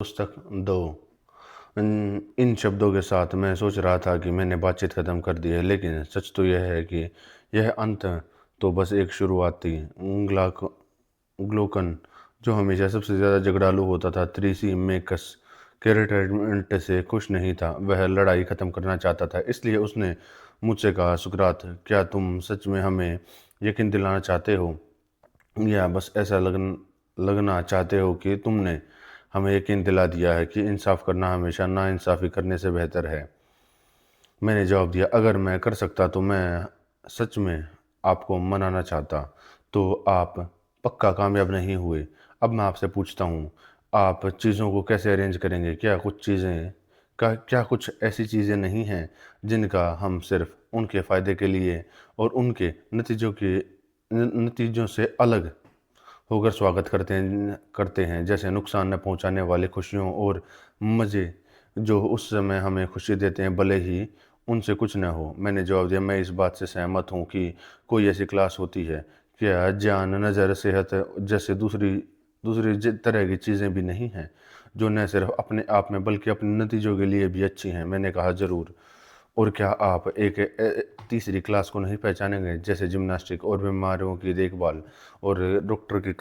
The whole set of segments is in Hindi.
पुस्तक दो। इन शब्दों के साथ मैं सोच रहा था कि मैंने बातचीत ख़त्म कर दी है, लेकिन सच तो यह है कि यह अंत तो बस एक शुरुआती ग्लोकन जो हमेशा सबसे ज़्यादा झगड़ालू होता था, थ्रीसी मेकस के रिटायरमेंट से खुश नहीं था। वह लड़ाई ख़त्म करना चाहता था, इसलिए उसने मुझसे कहा, सुकरात, क्या तुम सच में हमें यकीन दिलाना चाहते हो, या बस ऐसा लगना चाहते हो कि तुमने हमें यकीन दिला दिया है कि इंसाफ करना हमेशा नाइंसाफ़ी करने से बेहतर है। मैंने जवाब दिया, अगर मैं कर सकता तो मैं सच में आपको मनाना चाहता, तो आप पक्का कामयाब नहीं हुए। अब मैं आपसे पूछता हूँ, आप चीज़ों को कैसे अरेंज करेंगे? क्या कुछ ऐसी चीज़ें नहीं हैं जिनका हम सिर्फ उनके फ़ायदे के लिए और उनके नतीजों से अलग होकर स्वागत करते हैं, जैसे नुकसान न पहुंचाने वाले खुशियों और मज़े जो उस समय हमें खुशी देते हैं, भले ही उनसे कुछ न हो। मैंने जवाब दिया, मैं इस बात से सहमत हूँ कि कोई ऐसी क्लास होती है। क्या जान, नज़र, सेहत जैसे दूसरी दूसरी तरह की चीज़ें भी नहीं हैं जो न सिर्फ अपने आप में बल्कि अपने नतीजों के लिए भी अच्छी हैं? मैंने कहा, ज़रूर। और क्या आप एक तीसरी क्लास को नहीं पहचानेंगे, जैसे जिम्नास्टिक और बीमारियों की देखभाल और डॉक्टर की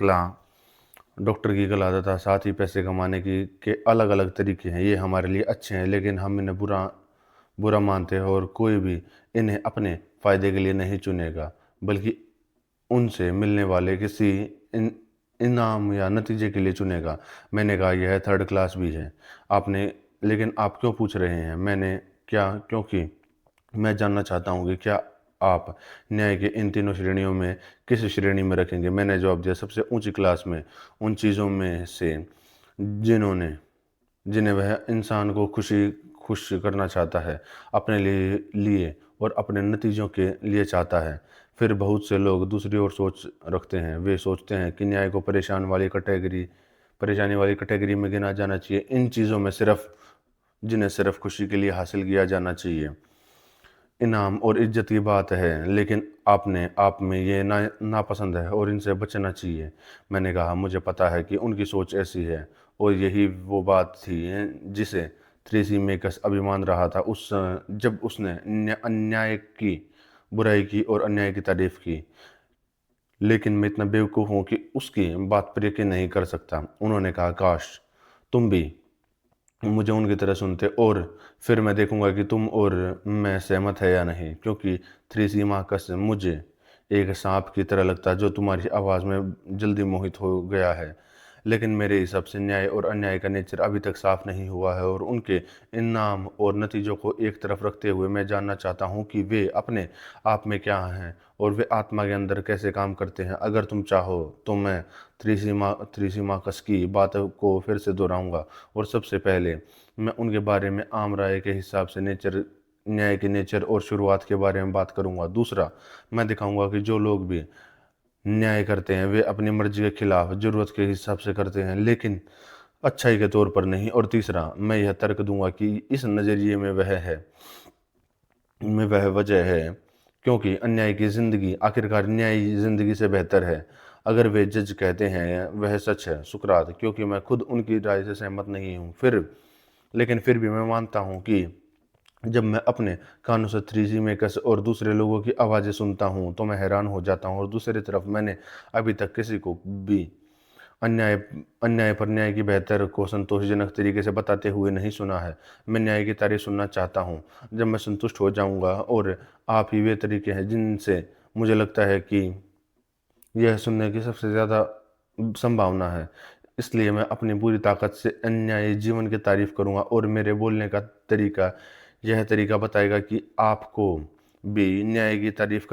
कला तथा साथ ही पैसे कमाने की के अलग अलग तरीके हैं? ये हमारे लिए अच्छे हैं, लेकिन हम इन्हें बुरा बुरा मानते हैं, और कोई भी इन्हें अपने फ़ायदे के लिए नहीं चुनेगा, बल्कि उनसे मिलने वाले किसी इन इनाम या नतीजे के लिए चुनेगा। मैंने कहा, यह थर्ड क्लास भी है। आपने लेकिन आप क्यों पूछ रहे हैं? क्योंकि मैं जानना चाहता हूँ कि क्या आप न्याय के इन तीनों श्रेणियों में किस श्रेणी में रखेंगे? मैंने जवाब दिया, सबसे ऊंची क्लास में, उन चीज़ों में से जिन्होंने जिन्हें वह इंसान को खुश करना चाहता है, अपने लिए और अपने नतीजों के लिए चाहता है। फिर बहुत से लोग दूसरी ओर सोच रखते हैं। वे सोचते हैं कि न्याय को परेशानी वाली कैटेगरी में गिना जाना चाहिए, इन चीज़ों में सिर्फ जिन्हें सिर्फ खुशी के लिए हासिल किया जाना चाहिए, इनाम और इज्जत की बात है, लेकिन आपने आप में ये नापसंद है और इनसे बचना चाहिए। मैंने कहा, मुझे पता है कि उनकी सोच ऐसी है, और यही वो बात थी जिसे थ्रेसी मेकर्स अभिमान रहा था जब उसने अन्याय की, बुराई की और अन्याय की तारीफ की। लेकिन मैं इतना बेवकूफ़ हूँ कि उसकी बात पर यकीन नहीं कर सकता। उन्होंने कहा, काश तुम भी मुझे उनकी तरह सुनते, और फिर मैं देखूंगा कि तुम और मैं सहमत है या नहीं, क्योंकि थ्री मार्कस मुझे एक सांप की तरह लगता है जो तुम्हारी आवाज़ में जल्दी मोहित हो गया है। लेकिन मेरे हिसाब से न्याय और अन्याय का नेचर अभी तक साफ नहीं हुआ है, और उनके इनाम और नतीजों को एक तरफ रखते हुए मैं जानना चाहता हूँ कि वे अपने आप में क्या हैं और वे आत्मा के अंदर कैसे काम करते हैं। अगर तुम चाहो तो मैं थ्री मार्कस की बात को फिर से दोहराऊंगा, और सबसे पहले मैं उनके बारे में आम राय के हिसाब से न्याय के नेचर और शुरुआत के बारे में बात करूंगा। दूसरा, मैं दिखाऊंगा कि जो लोग भी न्याय करते हैं वे अपनी मर्जी के खिलाफ ज़रूरत के हिसाब से करते हैं, लेकिन अच्छाई के तौर पर नहीं। और तीसरा, मैं यह तर्क दूंगा कि इस नज़रिए में वह वजह है क्योंकि अन्याय की ज़िंदगी आखिरकार न्यायी ज़िंदगी से बेहतर है। अगर वे जज कहते हैं वह सच है, सुकरात, क्योंकि मैं खुद उनकी राय से सहमत नहीं हूँ। लेकिन फिर भी मैं मानता हूँ कि जब मैं अपने कानों से थ्री मेकर्स और दूसरे लोगों की आवाज़ें सुनता हूँ तो मैं हैरान हो जाता हूँ। और दूसरी तरफ मैंने अभी तक किसी को भी अन्याय अन्याय पर न्याय की बेहतर को संतोषजनक तरीके से बताते हुए नहीं सुना है। मैं न्याय की तारीफ सुनना चाहता हूँ जब मैं संतुष्ट हो जाऊँगा, और आप ही वे तरीके हैं जिनसे मुझे लगता है कि यह सुनने की सबसे ज़्यादा संभावना है। इसलिए मैं अपनी पूरी ताकत से अन्यायी जीवन की तारीफ करूँगा, और मेरे बोलने का तरीका यह तरीका बताएगा कि आपको भी न्याय की तारीफ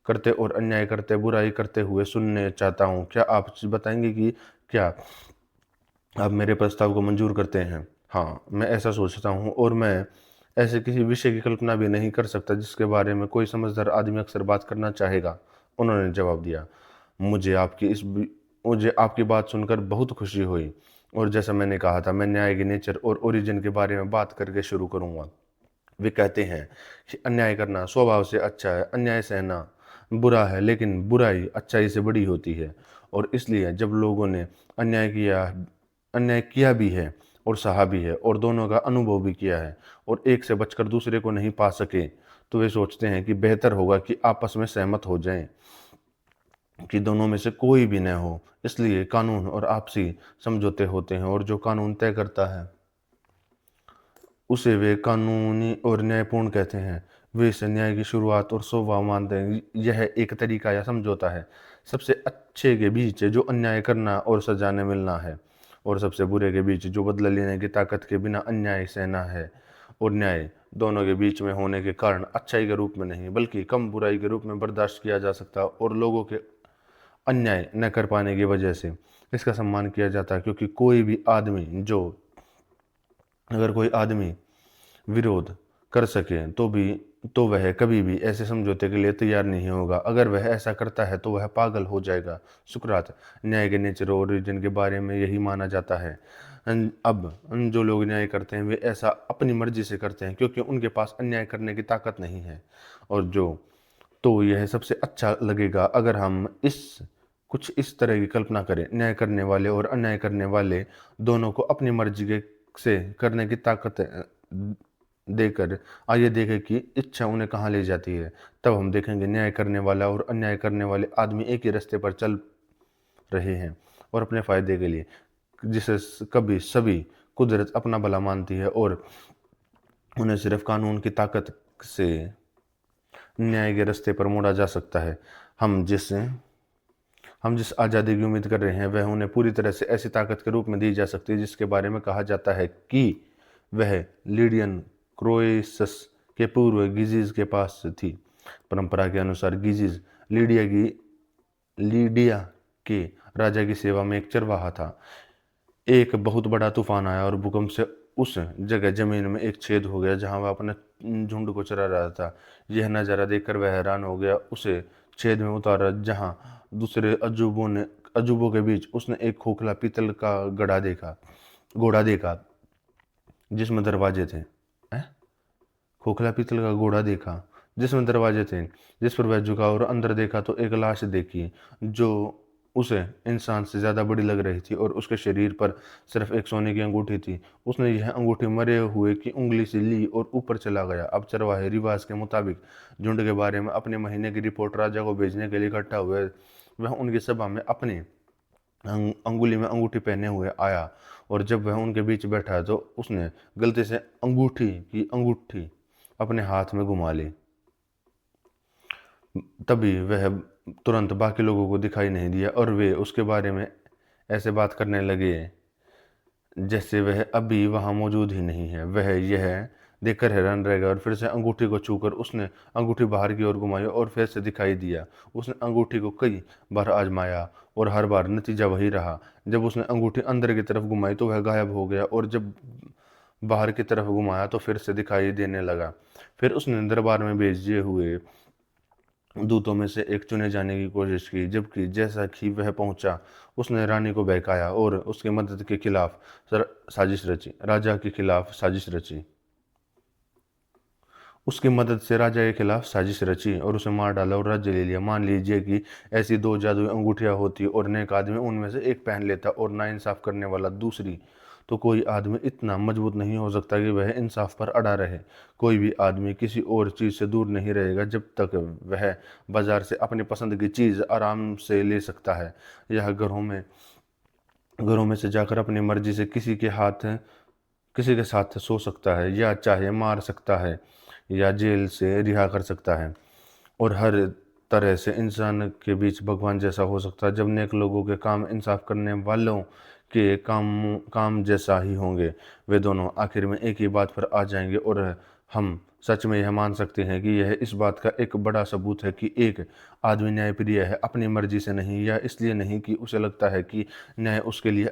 करते और अन्याय करते, बुराई करते हुए सुनने चाहता हूँ। क्या आप बताएंगे कि क्या आप मेरे प्रस्ताव को मंजूर करते हैं? हाँ, मैं ऐसा सोचता हूँ, और मैं ऐसे किसी विषय की कल्पना भी नहीं कर सकता जिसके बारे में कोई समझदार आदमी अक्सर बात करना चाहेगा। उन्होंने जवाब दिया, मुझे आपकी इस बी मुझे आपकी बात सुनकर बहुत खुशी हुई, और जैसा मैंने कहा था, मैं न्याय के नेचर और ओरिजिन के बारे में बात करके शुरू करूँगा। वे कहते हैं कि अन्याय करना स्वभाव से अच्छा है, अन्याय सहना बुरा है, लेकिन बुराई अच्छाई से बड़ी होती है। और इसलिए जब लोगों ने अन्याय किया अन्याय किया भी है और सहा भी है और दोनों का अनुभव भी किया है, और एक से बचकर दूसरे को नहीं पा सके, तो वे सोचते हैं कि बेहतर होगा कि आपस में सहमत हो जाएं, कि दोनों में से कोई भी न हो। इसलिए कानून और आपसी समझौते होते हैं, और जो कानून तय करता है उसे वे कानूनी और न्यायपूर्ण कहते हैं। वे इसे न्याय की शुरुआत और स्वभाव मानते हैं। यह एक तरीका या समझौता है सबसे अच्छे के बीच जो अन्याय करना और सजा न मिलना है, और सबसे बुरे के बीच जो बदला लेने की ताकत के बिना अन्याय सहना है। और न्याय दोनों के बीच में होने के कारण अच्छाई के रूप में नहीं बल्कि कम बुराई के रूप में बर्दाश्त किया जा सकता, और लोगों के अन्याय न कर पाने की वजह से इसका सम्मान किया जाता है। क्योंकि कोई भी आदमी जो अगर कोई आदमी विरोध कर सके तो वह कभी भी ऐसे समझौते के लिए तैयार नहीं होगा। अगर वह ऐसा करता है तो वह पागल हो जाएगा। सुकरात न्याय के नेचर और ओरिजिन के बारे में यही माना जाता है। अब जो लोग न्याय करते हैं वे ऐसा अपनी मर्जी से करते हैं क्योंकि उनके पास अन्याय करने की ताकत नहीं है। और जो तो यह सबसे अच्छा लगेगा अगर हम कुछ इस तरह की कल्पना करें। न्याय करने वाले और अन्याय करने वाले दोनों को अपनी मर्जी से करने की ताकत देकर आइए देखें कि इच्छा उन्हें कहाँ ले जाती है। तब हम देखेंगे न्याय करने वाला और अन्याय करने वाले आदमी एक ही रास्ते पर चल रहे हैं और अपने फायदे के लिए, जिसे कभी सभी कुदरत अपना भला मानती है, और उन्हें सिर्फ कानून की ताकत से न्याय के रास्ते पर मोड़ा जा सकता है। हम जिस आज़ादी की उम्मीद कर रहे हैं वह उन्हें पूरी तरह से ऐसी ताकत के रूप में दी जा सकती है जिसके बारे में कहा जाता है कि वह लीडियन क्रोएसस के पूर्व गिजिज के पास थी। परंपरा के अनुसार गिजिज लीडिया के राजा की सेवा में एक चरवाहा था। एक बहुत बड़ा तूफान आया और भूकंप से उस जगह जमीन में एक छेद हो गया जहां वह अपने झुंड को चरा रहा था। यह नज़ारा देखकर वह हैरान हो गया। उसे छेद में उतारा जहां दूसरे अजूबों के बीच उसने एक खोखला पीतल का घोड़ा देखा जिसमें दरवाजे थे। खोखला पीतल का घोड़ा देखा जिसमें दरवाजे थे, जिस पर वह झुका और अंदर देखा तो एक लाश देखी जो उसे इंसान से ज़्यादा बड़ी लग रही थी, और उसके शरीर पर सिर्फ एक सोने की अंगूठी थी। उसने यह अंगूठी मरे हुए की उंगली से ली और ऊपर चला गया। अब चरवाहे रिवाज के मुताबिक झुंड के बारे में अपने महीने की रिपोर्ट राजा को भेजने के लिए इकट्ठा हुए। वह उनकी सभा में अपनी अंगुली में अंगूठी पहने हुए आया, और जब वह उनके बीच बैठा तो उसने गलती से अंगूठी अपने हाथ में घुमा ली। तभी वह तुरंत बाकी लोगों को दिखाई नहीं दिया और वे उसके बारे में ऐसे बात करने लगे जैसे वह अभी वहां मौजूद ही नहीं है। वह यह देखकर हैरान रह गया और फिर से अंगूठी को छूकर उसने अंगूठी बाहर की ओर घुमाई और फिर से दिखाई दिया। उसने अंगूठी को कई बार आजमाया और हर बार नतीजा वही रहा। जब उसने अंगूठी अंदर की तरफ घुमाई तो वह गायब हो गया, और जब बाहर की तरफ घुमाया तो फिर से दिखाई देने लगा। फिर उसने दरबार में भेजे हुए दूतों में से एक चुने जाने की कोशिश की, जबकि जैसा कि वह पहुंचा उसने रानी को बहकाया और उसके मदद के खिलाफ साजिश रची राजा के खिलाफ साजिश रची उसकी मदद से राजा के खिलाफ साजिश रची और उसे मार डाला और राज्य ले लिया। मान लीजिए कि ऐसी दो जादुई अंगूठियां होती और नेक आदमी उनमें से एक पहन लेता और नाइंसाफ करने वाला दूसरी, तो कोई आदमी इतना मजबूत नहीं हो सकता कि वह इंसाफ पर अड़ा रहे। कोई भी आदमी किसी और चीज़ से दूर नहीं रहेगा जब तक वह बाजार से अपनी पसंद की चीज़ आराम से ले सकता है। यह घरों में से जाकर अपनी मर्जी से किसी के साथ सो सकता है, या चाहे मार सकता है, या जेल से रिहा कर सकता है, और हर तरह से इंसान के बीच भगवान जैसा हो सकता है। जब नेक लोगों के काम इंसाफ करने वालों के काम जैसा ही होंगे, वे दोनों आखिर में एक ही बात पर आ जाएंगे। और हम सच में यह मान सकते हैं कि यह इस बात का एक बड़ा सबूत है कि एक आदमी न्यायप्रिय है अपनी मर्जी से नहीं, या इसलिए नहीं कि उसे लगता है कि न्याय उसके लिए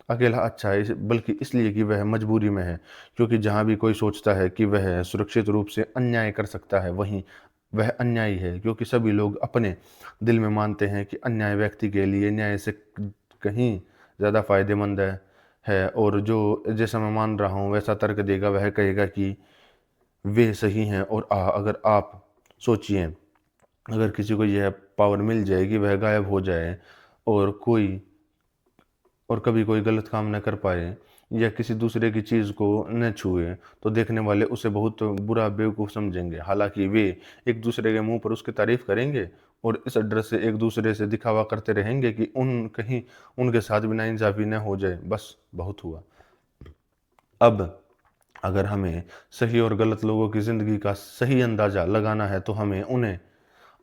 अकेला अच्छा है, बल्कि इसलिए कि वह मजबूरी में है। क्योंकि जहाँ भी कोई सोचता है कि वह सुरक्षित रूप से अन्याय कर सकता है वहीं वह अन्यायी है। क्योंकि सभी लोग अपने दिल में मानते हैं कि अन्याय व्यक्ति के लिए न्याय से कहीं ज़्यादा फायदेमंद है, और जो जैसा मैं मान रहा हूँ वैसा तर्क देगा। वह कहेगा कि वे सही हैं। और अगर आप सोचिए, अगर किसी को यह पावर मिल जाए कि वह गायब हो जाए और और कभी कोई गलत काम न कर पाए या किसी दूसरे की चीज़ को न छुए तो देखने वाले उसे बहुत बुरा बेवकूफ़ समझेंगे। हालांकि वे एक दूसरे के मुंह पर उसकी तारीफ करेंगे और इस डर से एक दूसरे से दिखावा करते रहेंगे कि उन कहीं उनके साथ भी नाइंसाफ़ी न हो जाए। बस बहुत हुआ। अब अगर हमें सही और गलत लोगों की ज़िंदगी का सही अंदाज़ा लगाना है तो हमें उन्हें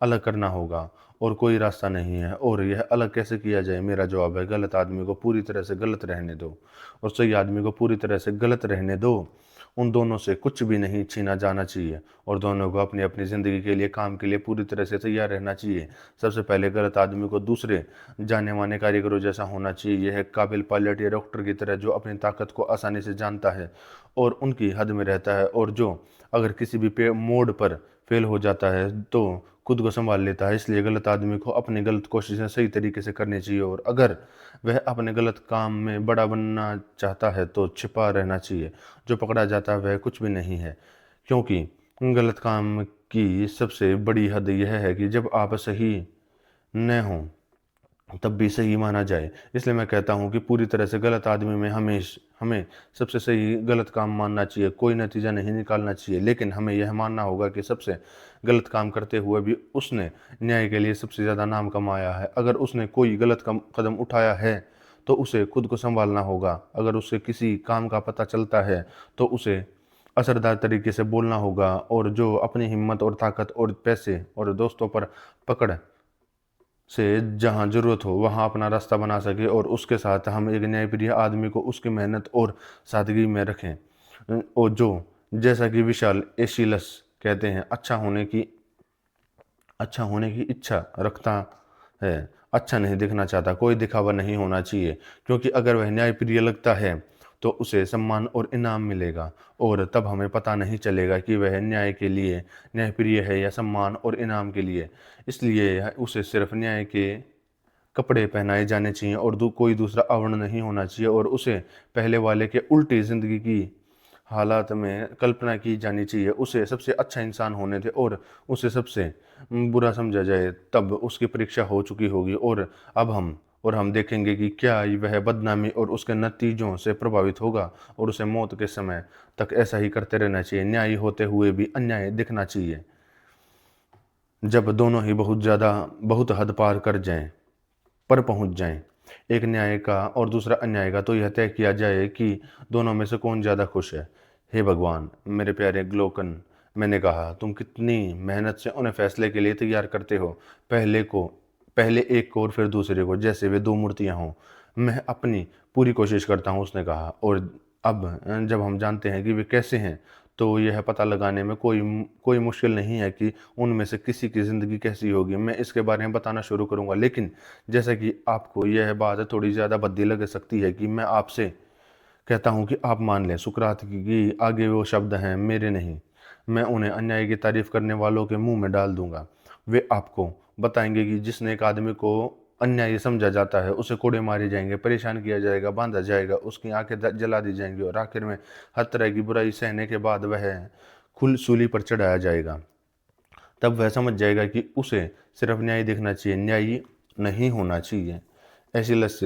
अलग करना होगा और कोई रास्ता नहीं है। और यह अलग कैसे किया जाए? मेरा जवाब है, गलत आदमी को पूरी तरह से गलत रहने दो और सही आदमी को पूरी तरह से गलत रहने दो। उन दोनों से कुछ भी नहीं छीना जाना चाहिए और दोनों को अपनी अपनी ज़िंदगी के लिए, काम के लिए पूरी तरह से तैयार रहना चाहिए। सबसे पहले गलत आदमी को दूसरे जाने माने कारीगरों जैसा होना चाहिए। यह एक काबिल पायलट या डॉक्टर की तरह जो अपनी ताकत को आसानी से जानता है और उनकी हद में रहता है, और जो अगर किसी भी मोड़ पर फेल हो जाता है तो खुद को संभाल लेता है। इसलिए गलत आदमी को अपनी गलत कोशिशें सही तरीके से करनी चाहिए और अगर वह अपने गलत काम में बड़ा बनना चाहता है तो छिपा रहना चाहिए। जो पकड़ा जाता है वह कुछ भी नहीं है, क्योंकि गलत काम की सबसे बड़ी हद यह है कि जब आप सही न हों तब भी सही माना जाए। इसलिए मैं कहता हूँ कि पूरी तरह से गलत आदमी में हमें सबसे सही गलत काम मानना चाहिए। कोई नतीजा नहीं निकालना चाहिए, लेकिन हमें यह मानना होगा कि सबसे गलत काम करते हुए भी उसने न्याय के लिए सबसे ज़्यादा नाम कमाया है। अगर उसने कोई गलत कदम उठाया है तो उसे खुद को संभालना होगा। अगर उसे किसी काम का पता चलता है तो उसे असरदार तरीके से बोलना होगा और जो अपनी हिम्मत और ताकत और पैसे और दोस्तों पर पकड़ से जहाँ ज़रूरत हो वहाँ अपना रास्ता बना सके, और उसके साथ हम एक न्यायप्रिय आदमी को उसकी मेहनत और सादगी में रखें। और जो, जैसा कि विशाल एशिलस कहते हैं, अच्छा होने की इच्छा रखता है, अच्छा नहीं दिखना चाहता। कोई दिखावा नहीं होना चाहिए, क्योंकि अगर वह न्यायप्रिय लगता है तो उसे सम्मान और इनाम मिलेगा और तब हमें पता नहीं चलेगा कि वह न्याय के लिए न्यायप्रिय है या सम्मान और इनाम के लिए। इसलिए उसे सिर्फ न्याय के कपड़े पहनाए जाने चाहिए और कोई दूसरा आवरण नहीं होना चाहिए, और उसे पहले वाले के उल्टी ज़िंदगी की हालात में कल्पना की जानी चाहिए। उसे सबसे अच्छा इंसान होने थे और उसे सबसे बुरा समझा जाए, तब उसकी परीक्षा हो चुकी होगी। और हम देखेंगे कि क्या वह बदनामी और उसके नतीजों से प्रभावित होगा, और उसे मौत के समय तक ऐसा ही करते रहना चाहिए। न्याय होते हुए भी अन्याय दिखना चाहिए। जब दोनों ही बहुत हद पार कर जाएं, पर पहुंच जाएं, एक न्याय का और दूसरा अन्याय का, तो यह तय किया जाए कि दोनों में से कौन ज़्यादा खुश है। हे भगवान, मेरे प्यारे ग्लोकन, मैंने कहा तुम कितनी मेहनत से उन्हें फैसले के लिए तैयार करते हो, पहले एक को और फिर दूसरे को, जैसे वे दो मूर्तियां हों। मैं अपनी पूरी कोशिश करता हूँ, उसने कहा। और अब जब हम जानते हैं कि वे कैसे हैं तो यह पता लगाने में कोई मुश्किल नहीं है कि उनमें से किसी की ज़िंदगी कैसी होगी। मैं इसके बारे में बताना शुरू करूँगा, लेकिन जैसा कि आपको यह बात थोड़ी ज़्यादा भद्दी लग सकती है कि मैं आपसे कहता हूँ कि आप मान लें, सुकरात की आगे वो शब्द हैं, मेरे नहीं। मैं उन्हें अन्याय की तारीफ करने वालों के मुंह में डाल दूंगा। वे आपको बताएंगे कि जिसने एक आदमी को अन्यायी समझा जाता है उसे कोड़े मारे जाएंगे, परेशान किया जाएगा, बांधा जाएगा, उसकी आंखें जला दी जाएंगी और आखिर में हर तरह की बुराई सहने के बाद वह खुल सूली पर चढ़ाया जाएगा। तब वह समझ जाएगा कि उसे सिर्फ न्याय देखना चाहिए, न्यायी नहीं होना चाहिए। एसिलस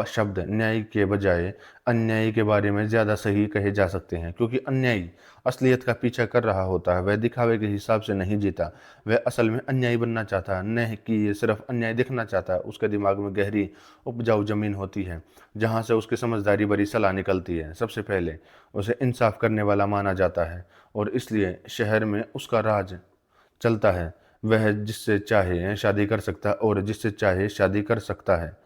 शब्द न्याय के बजाय अन्यायी के बारे में ज़्यादा सही कहे जा सकते हैं, क्योंकि अन्यायी असलियत का पीछा कर रहा होता है। वह दिखावे के हिसाब से नहीं जीता, वह असल में अन्यायी बनना चाहता है, न कि ये सिर्फ अन्याय दिखना चाहता है। उसके दिमाग में गहरी उपजाऊ ज़मीन होती है जहाँ से उसकी समझदारी भरी सलाह निकलती है। सबसे पहले उसे इंसाफ करने वाला माना जाता है और इसलिए शहर में उसका राज चलता है। वह जिससे चाहे शादी कर सकता है और जिससे चाहे शादी कर सकता है।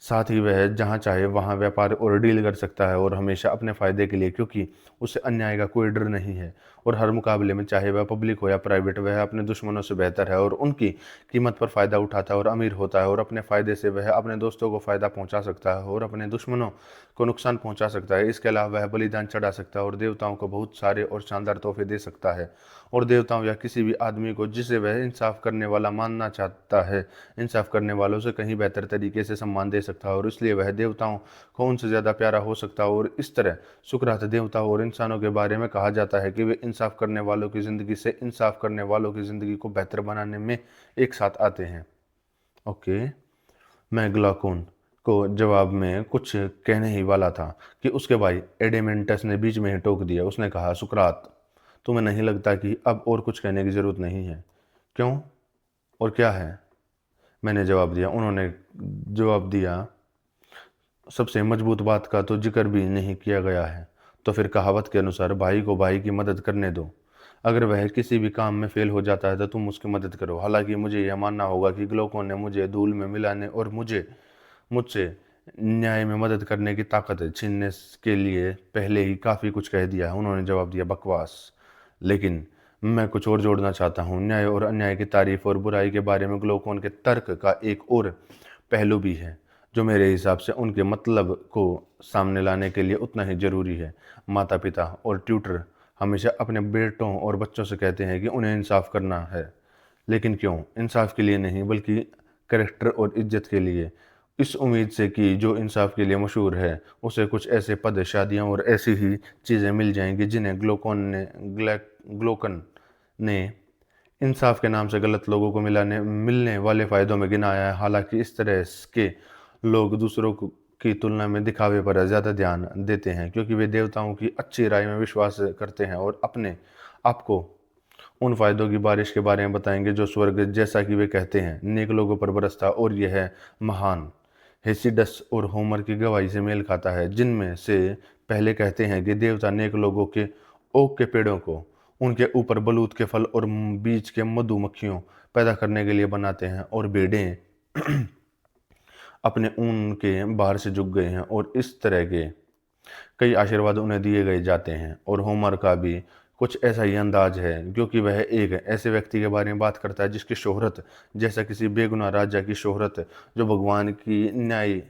साथ ही वह जहाँ चाहे वहाँ व्यापार और डील कर सकता है, और हमेशा अपने फ़ायदे के लिए, क्योंकि उसे अन्याय का कोई डर नहीं है। और हर मुकाबले में, चाहे वह पब्लिक हो या प्राइवेट, वह अपने दुश्मनों से बेहतर है और उनकी कीमत पर फ़ायदा उठाता है और अमीर होता है। और अपने फ़ायदे से वह अपने दोस्तों को फ़ायदा पहुँचा सकता है और अपने दुश्मनों को नुकसान पहुँचा सकता है। इसके अलावा वह बलिदान चढ़ा सकता है और देवताओं को बहुत सारे और शानदार तोहफे दे सकता है। और देवताओं या किसी भी आदमी को जिसे वह इंसाफ करने वाला मानना चाहता है, इंसाफ करने वालों से कहीं बेहतर तरीके से सम्मान दे सकता है, और इसलिए वह देवताओं को उनसे ज़्यादा प्यारा हो सकता है। और इस तरह सुकरात देवताओं और इंसानों के बारे में कहा जाता है कि वे इंसाफ करने वालों की ज़िंदगी से इंसाफ करने वालों की ज़िंदगी को बेहतर बनाने में एक साथ आते हैं। ओके, मैं ग्लाकोन को जवाब में कुछ कहने ही वाला था कि उसके भाई एडेमेंटस ने बीच में ही टोक दिया। उसने कहा, सुकरात, तुम्हें नहीं लगता कि अब और कुछ कहने की ज़रूरत नहीं है? क्यों, और क्या है? मैंने जवाब दिया। उन्होंने जवाब दिया, सबसे मजबूत बात का तो जिक्र भी नहीं किया गया है। तो फिर कहावत के अनुसार भाई को भाई की मदद करने दो। अगर वह किसी भी काम में फेल हो जाता है तो तुम उसकी मदद करो। हालांकि मुझे यह मानना होगा कि ग्लोकों ने मुझे धूल में मिलाने और मुझसे न्याय में मदद करने की ताकत छीनने के लिए पहले ही काफ़ी कुछ कह दिया है। उन्होंने जवाब दिया, बकवास। लेकिन मैं कुछ और जोड़ना चाहता हूँ। न्याय और अन्याय की तारीफ और बुराई के बारे में ग्लोकोन के तर्क का एक और पहलू भी है, जो मेरे हिसाब से उनके मतलब को सामने लाने के लिए उतना ही ज़रूरी है। माता पिता और ट्यूटर हमेशा अपने बेटों और बच्चों से कहते हैं कि उन्हें इंसाफ करना है। लेकिन क्यों? इंसाफ के लिए नहीं, बल्कि कैरेक्टर और इज्जत के लिए। इस उम्मीद से कि जो इंसाफ के लिए मशहूर है उसे कुछ ऐसे पद, शादियाँ और ऐसी ही चीज़ें मिल जाएंगी जिन्हें ग्लोकन ने इंसाफ के नाम से गलत लोगों को मिलने वाले फ़ायदों में गिनाया है। हालांकि इस तरह के लोग दूसरों की तुलना में दिखावे पर ज़्यादा ध्यान देते हैं, क्योंकि वे देवताओं की अच्छी राय में विश्वास करते हैं और अपने आप को उन फ़ायदों की बारिश के बारे में बताएंगे जो स्वर्ग, जैसा कि वे कहते हैं, नेक लोगों पर बरसता। और यह महान हेसिडस और होमर की गवाही से मेल खाता है, जिनमें से पहले कहते हैं कि देवता नेक लोगों के ओक के पेड़ों को उनके ऊपर बलूत के फल और बीज के मधुमक्खियों पैदा करने के लिए बनाते हैं, और भेड़ें अपने ऊन के बाहर से झुक गए हैं, और इस तरह के कई आशीर्वाद उन्हें दिए गए जाते हैं। और होमर का भी कुछ ऐसा ही अंदाज है, क्योंकि वह एक ऐसे व्यक्ति के बारे में बात करता है जिसकी शोहरत, जैसा किसी बेगुनाह राजा की शोहरत, जो भगवान की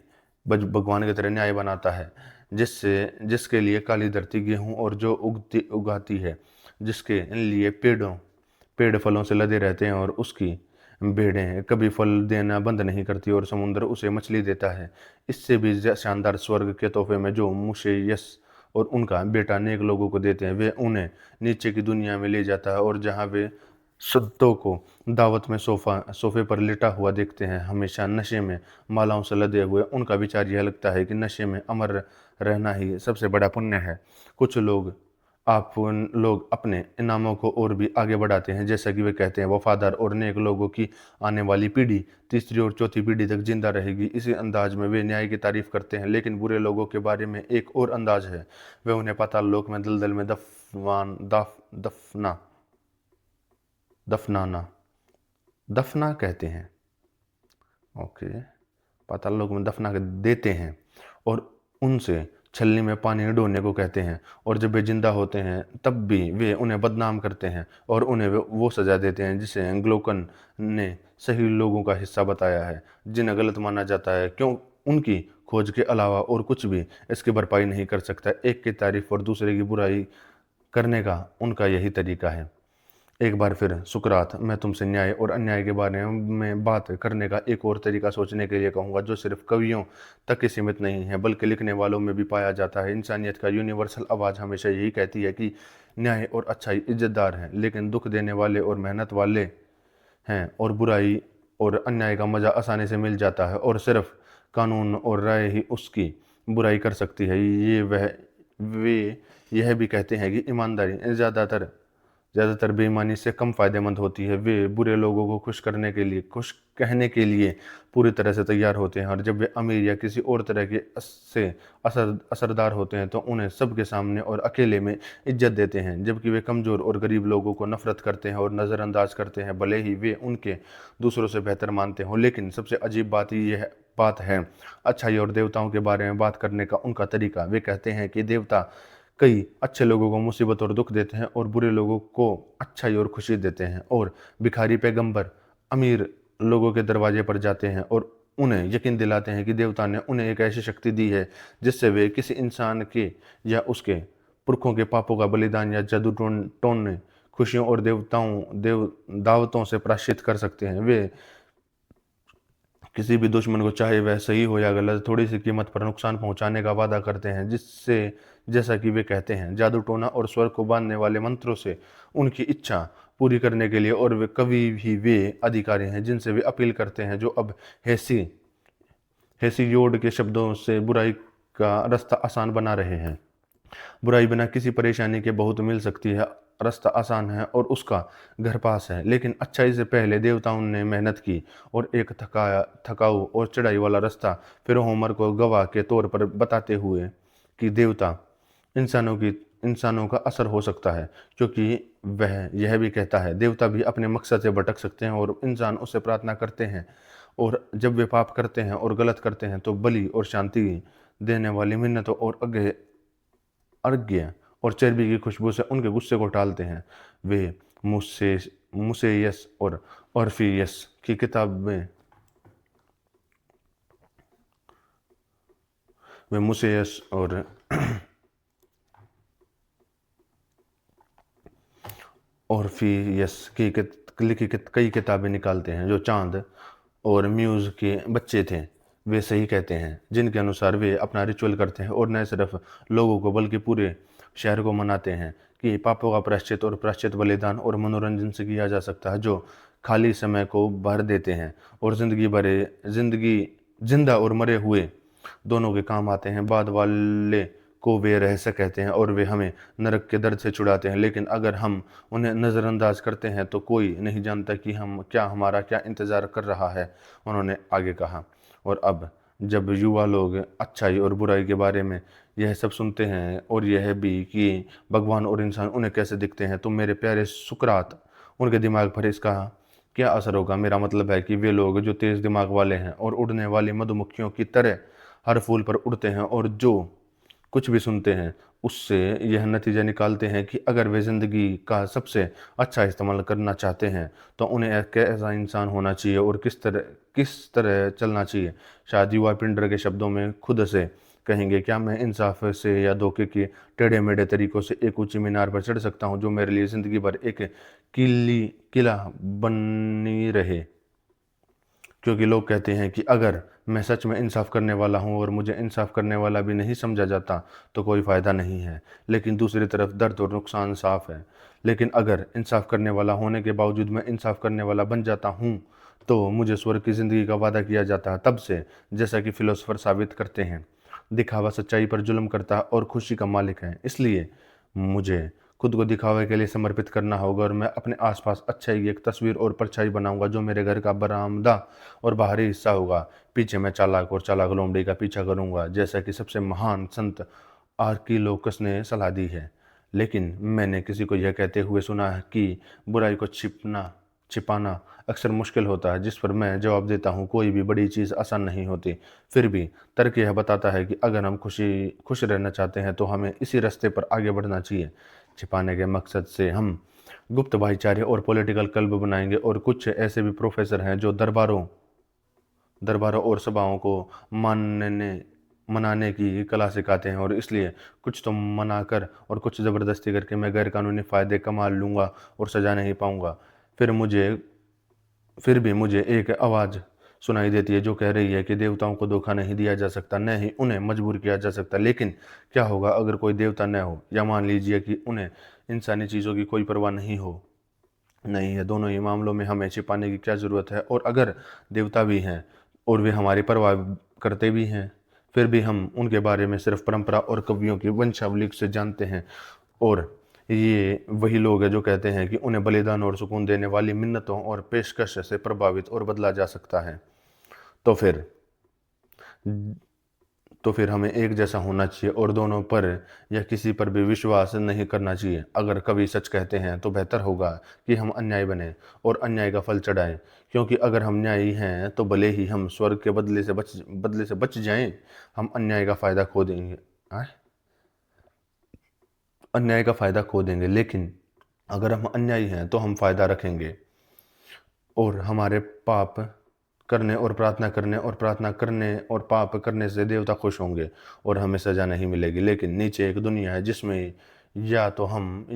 तरह न्याय बनाता है, जिसके लिए काली धरती गेहूं और जो उगाती है, जिसके लिए पेड़ फलों से लदे रहते हैं, और उसकी भेड़ें कभी फल देना बंद नहीं करती, और समुद्र उसे मछली देता है। इससे भी शानदार स्वर्ग के तोहफे में जो मुशेयस और उनका बेटा नेक लोगों को देते हैं, वे उन्हें नीचे की दुनिया में ले जाता है, और जहाँ वे शुद्धों को दावत में सोफे पर लेटा हुआ देखते हैं, हमेशा नशे में मालाओं से लदे हुए। उनका विचार यह लगता है कि नशे में अमर रहना ही सबसे बड़ा पुण्य है। कुछ लोग अपने इनामों को और भी आगे बढ़ाते हैं, जैसा कि वे कहते हैं, वफादार और नेक लोगों की आने वाली पीढ़ी तीसरी और चौथी पीढ़ी तक जिंदा रहेगी। इसी अंदाज में वे न्याय की तारीफ करते हैं। लेकिन बुरे लोगों के बारे में एक और अंदाज है। वे उन्हें पाताल लोक में दलदल में दफनाना दफना कहते हैं। ओके, पाताल लोक में दफना के देते हैं, और उनसे छलनी में पानी डोलने को कहते हैं। और जब वे जिंदा होते हैं तब भी वे उन्हें बदनाम करते हैं, और उन्हें वो सज़ा देते हैं जिसे ग्लोकन ने सही लोगों का हिस्सा बताया है, जिन्हें गलत माना जाता है। क्यों? उनकी खोज के अलावा और कुछ भी इसकी भरपाई नहीं कर सकता। एक की तारीफ और दूसरे की बुराई करने का उनका यही तरीका है। एक बार फिर सुकरात, मैं तुमसे न्याय और अन्याय के बारे में बात करने का एक और तरीका सोचने के लिए कहूँगा, जो सिर्फ कवियों तक ही सीमित नहीं है, बल्कि लिखने वालों में भी पाया जाता है। इंसानियत का यूनिवर्सल आवाज़ हमेशा यही कहती है कि न्याय और अच्छाई इज्जतदार हैं, लेकिन दुख देने वाले और मेहनत वाले हैं, और बुराई और अन्याय का मज़ा आसानी से मिल जाता है, और सिर्फ कानून और राय ही उसकी बुराई कर सकती है। वे यह भी कहते हैं कि ईमानदारी ज़्यादातर बेईमानी से कम फ़ायदेमंद होती है। वे बुरे लोगों को खुश कहने के लिए पूरी तरह से तैयार होते हैं, और जब वे अमीर या किसी और तरह के असरदार होते हैं तो उन्हें सबके सामने और अकेले में इज्जत देते हैं, जबकि वे कमज़ोर और गरीब लोगों को नफ़रत करते हैं और नज़रअंदाज करते हैं, भले ही वे उनके दूसरों से बेहतर मानते हों। लेकिन सबसे अजीब बात है अच्छाई और देवताओं के बारे में बात करने का उनका तरीका। वे कहते हैं कि देवता कई अच्छे लोगों को मुसीबत और दुख देते हैं, और बुरे लोगों को अच्छाई और खुशी देते हैं। और भिखारी पैगंबर अमीर लोगों के दरवाजे पर जाते हैं और उन्हें यकीन दिलाते हैं कि देवता ने उन्हें एक ऐसी शक्ति दी है जिससे वे किसी इंसान के या उसके पुरखों के पापों का बलिदान या जादू टोनने खुशियों और दावतों से प्रायश्चित कर सकते हैं। वे किसी भी दुश्मन को, चाहे वह सही हो या गलत, थोड़ी सी कीमत पर नुकसान पहुंचाने का वादा करते हैं, जैसा कि वे कहते हैं, जादू टोना और स्वर को बांधने वाले मंत्रों से उनकी इच्छा पूरी करने के लिए। और वे कभी भी वे अधिकारी हैं जिनसे वे अपील करते हैं, जो अब हेसी हेसियोड के शब्दों से बुराई का रास्ता आसान बना रहे हैं। बुराई बिना किसी परेशानी के बहुत मिल सकती है, रास्ता आसान है और उसका घर पास है। लेकिन अच्छाई से पहले देवताओं ने मेहनत की और एक थकाऊ और चढ़ाई वाला रास्ता फिर होमर को गवाह के तौर पर बताते हुए कि देवता इंसानों की इंसानों का असर हो सकता है, क्योंकि वह यह भी कहता है देवता भी अपने मकसद से भटक सकते हैं और इंसान उससे प्रार्थना करते हैं, और जब वे पाप करते हैं और गलत करते हैं तो बलि और शांति देने वाली मिन्नतों और अर्घ्य और चर्बी की खुशबू से उनके गुस्से को टालते हैं। वे मुसे मुसेयस और ऑर्फियस की किताब में वे मुसेयस और ऑर्फियस की लिखी कई किताबें निकालते हैं जो चांद और म्यूज के बच्चे थे। वे सही कहते हैं, जिनके अनुसार वे अपना रिचुअल करते हैं और न सिर्फ लोगों को बल्कि पूरे शहर को मनाते हैं कि पापों का प्रायश्चित और प्रायश्चित बलिदान और मनोरंजन से किया जा सकता है, जो खाली समय को भर देते हैं और जिंदगी जिंदा और मरे हुए दोनों के काम आते हैं। बाद वाले को वे रहस्य कहते हैं और वे हमें नरक के दर्द से छुड़ाते हैं, लेकिन अगर हम उन्हें नज़रअंदाज करते हैं तो कोई नहीं जानता कि हमारा क्या इंतज़ार कर रहा है, उन्होंने आगे कहा। और अब जब युवा लोग अच्छाई और बुराई के बारे में यह सब सुनते हैं और यह भी कि भगवान और इंसान उन्हें कैसे दिखते हैं, तो मेरे प्यारे सुकरात, उनके दिमाग पर इसका क्या असर होगा? मेरा मतलब है कि वे लोग जो तेज़ दिमाग वाले हैं और उड़ने वाली मधुमक्खियों की तरह हर फूल पर उड़ते हैं और जो कुछ भी सुनते हैं उससे यह नतीजा निकालते हैं कि अगर वे ज़िंदगी का सबसे अच्छा इस्तेमाल करना चाहते हैं तो उन्हें कैसा इंसान होना चाहिए और किस तरह चलना चाहिए। शायद युवा पिंडर के शब्दों में खुद से कहेंगे, क्या मैं इंसाफ से या धोखे के टेढ़े मेढ़े तरीकों से एक ऊंची मीनार पर चढ़ सकता हूँ जो मेरे लिए ज़िंदगी भर एक किला बनी रहे? क्योंकि लोग कहते हैं कि अगर मैं सच में इंसाफ करने वाला हूं और मुझे इंसाफ करने वाला भी नहीं समझा जाता तो कोई फ़ायदा नहीं है। लेकिन दूसरी तरफ दर्द और नुकसान साफ है। लेकिन अगर इंसाफ करने वाला होने के बावजूद मैं इंसाफ करने वाला बन जाता हूं तो मुझे स्वर्ग की ज़िंदगी का वादा किया जाता है। तब से, जैसा कि फिलोसोफर साबित करते हैं, दिखावा सच्चाई पर जुल्म करता है और खुशी का मालिक है। इसलिए मुझे खुद को दिखावे के लिए समर्पित करना होगा और मैं अपने आसपास अच्छाई की एक तस्वीर और परछाई बनाऊंगा जो मेरे घर का बरामदा और बाहरी हिस्सा होगा। पीछे मैं चालाक और चालाक लोमड़ी का पीछा करूंगा, जैसा कि सबसे महान संत आर्किलोकस ने सलाह दी है। लेकिन मैंने किसी को यह कहते हुए सुना है कि बुराई को छिपाना अक्सर मुश्किल होता है, जिस पर मैं जवाब देता हूँ, कोई भी बड़ी चीज़ आसान नहीं होती। फिर भी तर्क यह बताता है कि अगर हम खुश रहना चाहते हैं तो हमें इसी रास्ते पर आगे बढ़ना चाहिए। छिपाने के मकसद से हम गुप्त भाईचारे और पॉलिटिकल क्लब बनाएंगे, और कुछ ऐसे भी प्रोफेसर हैं जो दरबारों और सभाओं को मानने मनाने की कला सिखाते हैं, और इसलिए कुछ तो मनाकर और कुछ ज़बरदस्ती करके मैं गैर कानूनी फ़ायदे कमा लूँगा और सज़ा नहीं पाऊँगा। फिर मुझे फिर भी मुझे एक आवाज़ सुनाई देती है जो कह रही है कि देवताओं को धोखा नहीं दिया जा सकता, न ही उन्हें मजबूर किया जा सकता। लेकिन क्या होगा अगर कोई देवता न हो, या मान लीजिए कि उन्हें इंसानी चीज़ों की कोई परवाह नहीं है। दोनों ही मामलों में हमें छिपाने की क्या ज़रूरत है? और अगर देवता भी हैं और वे हमारी परवाह करते भी हैं, फिर भी हम उनके बारे में सिर्फ परंपरा और कवियों की वंशावली से जानते हैं। और ये वही लोग हैं जो कहते हैं कि उन्हें बलिदान और सुकून देने वाली मिन्नतों और पेशकश से प्रभावित और बदला जा सकता है। तो फिर तो फिर हमें एक जैसा होना चाहिए और दोनों पर या किसी पर भी विश्वास नहीं करना चाहिए। अगर कभी सच कहते हैं तो बेहतर होगा कि हम अन्याय बने और अन्याय का फल चढ़ाएं, क्योंकि अगर हम न्यायी हैं तो भले ही हम स्वर्ग के बदले से बच जाएं, हम अन्याय का फ़ायदा खो देंगे। अन्याय का फ़ायदा खो देंगे, लेकिन अगर हम अन्यायी हैं तो हम फ़ायदा रखेंगे और हमारे पाप करने और प्रार्थना करने और पाप करने से देवता खुश होंगे और हमें सज़ा नहीं मिलेगी। लेकिन नीचे एक दुनिया है जिसमें या तो हम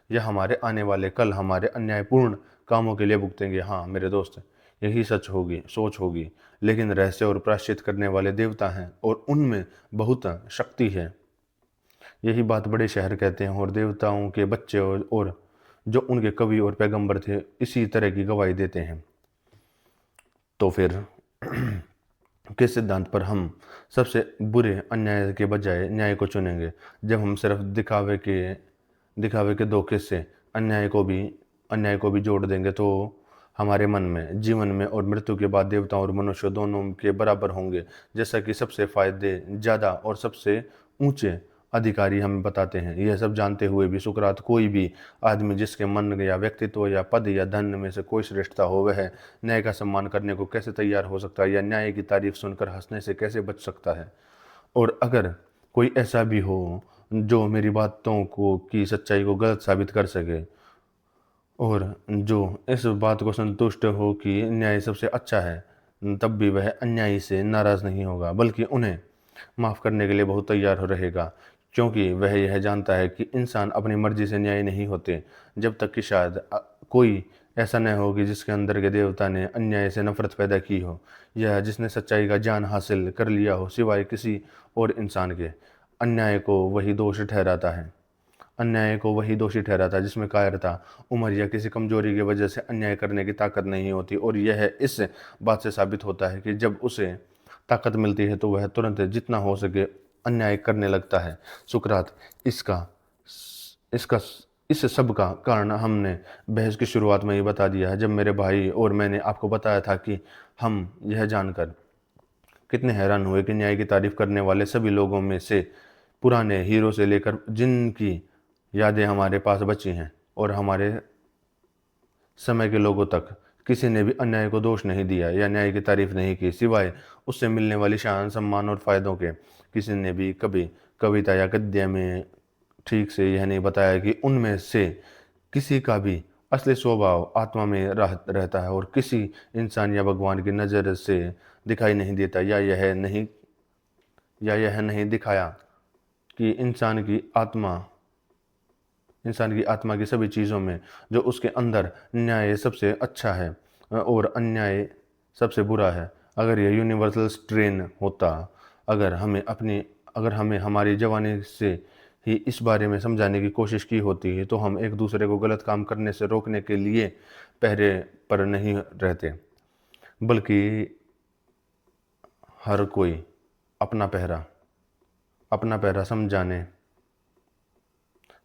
या हमारे आने वाले कल हमारे अन्यायपूर्ण कामों के लिए भुगतेंगे। हाँ मेरे दोस्त, यही सोच होगी। लेकिन रहस्य और प्रायश्चित करने वाले देवता हैं और उनमें बहुत शक्ति है। यही बात बड़े शहर कहते हैं, और देवताओं के बच्चे और जो उनके कवि और पैगंबर थे इसी तरह की गवाही देते हैं। तो फिर किस सिद्धांत पर हम सबसे बुरे अन्याय के बजाय न्याय को चुनेंगे? जब हम सिर्फ दिखावे के धोखे से अन्याय को भी जोड़ देंगे तो हमारे मन में जीवन में और मृत्यु के बाद देवताओं और मनुष्य दोनों के बराबर होंगे, जैसा कि सबसे फायदे ज़्यादा और सबसे ऊंचे अधिकारी हमें बताते हैं। यह सब जानते हुए भी सुकरात, कोई भी आदमी जिसके मन या व्यक्तित्व या पद या धन में से कोई श्रेष्ठता हो, वह न्याय का सम्मान करने को कैसे तैयार हो सकता है, या न्याय की तारीफ सुनकर हंसने से कैसे बच सकता है? और अगर कोई ऐसा भी हो जो मेरी बातों को की सच्चाई को गलत साबित कर सके, और जो इस बात को संतुष्ट हो कि न्याय सबसे अच्छा है, तब भी वह अन्यायी से नाराज नहीं होगा, बल्कि उन्हें माफ़ करने के लिए बहुत तैयार हो रहेगा, क्योंकि वह यह जानता है कि इंसान अपनी मर्जी से न्याय नहीं होते, जब तक कि शायद कोई ऐसा न हो कि जिसके अंदर के देवता ने अन्याय से नफरत पैदा की हो, या जिसने सच्चाई का ज्ञान हासिल कर लिया हो सिवाय किसी और इंसान के। अन्याय को वही दोषी ठहराता जिसमें कायरता, उम्र या किसी कमजोरी की वजह से अन्याय करने की ताकत नहीं होती, और यह इस बात से साबित होता है कि जब उसे ताकत मिलती है तो वह तुरंत जितना हो सके अन्याय करने लगता है। सुकरात, इसका इसका इस सब का कारण हमने बहस की शुरुआत में ही बता दिया है, जब मेरे भाई और मैंने आपको बताया था कि हम यह जानकर कितने हैरान हुए कि न्याय की तारीफ करने वाले सभी लोगों में से, पुराने हीरो से लेकर जिनकी यादें हमारे पास बची हैं और हमारे समय के लोगों तक, किसी ने भी अन्याय को दोष नहीं दिया या न्याय की तारीफ नहीं की, सिवाय उससे मिलने वाली शान, सम्मान और फायदों के। किसी ने भी कभी कविता या गद्य में ठीक से यह नहीं बताया कि उनमें से किसी का भी असली स्वभाव आत्मा में रहता है और किसी इंसान या भगवान की नज़र से दिखाई नहीं देता, या यह नहीं दिखाया कि इंसान की आत्मा की सभी चीज़ों में जो उसके अंदर न्याय सबसे अच्छा है और अन्याय सबसे बुरा है। अगर यह यूनिवर्सल स्ट्रेन होता, अगर हमें हमारी जवानी से ही इस बारे में समझाने की कोशिश की होती है, तो हम एक दूसरे को गलत काम करने से रोकने के लिए पहरे पर नहीं रहते, बल्कि हर कोई अपना पहरा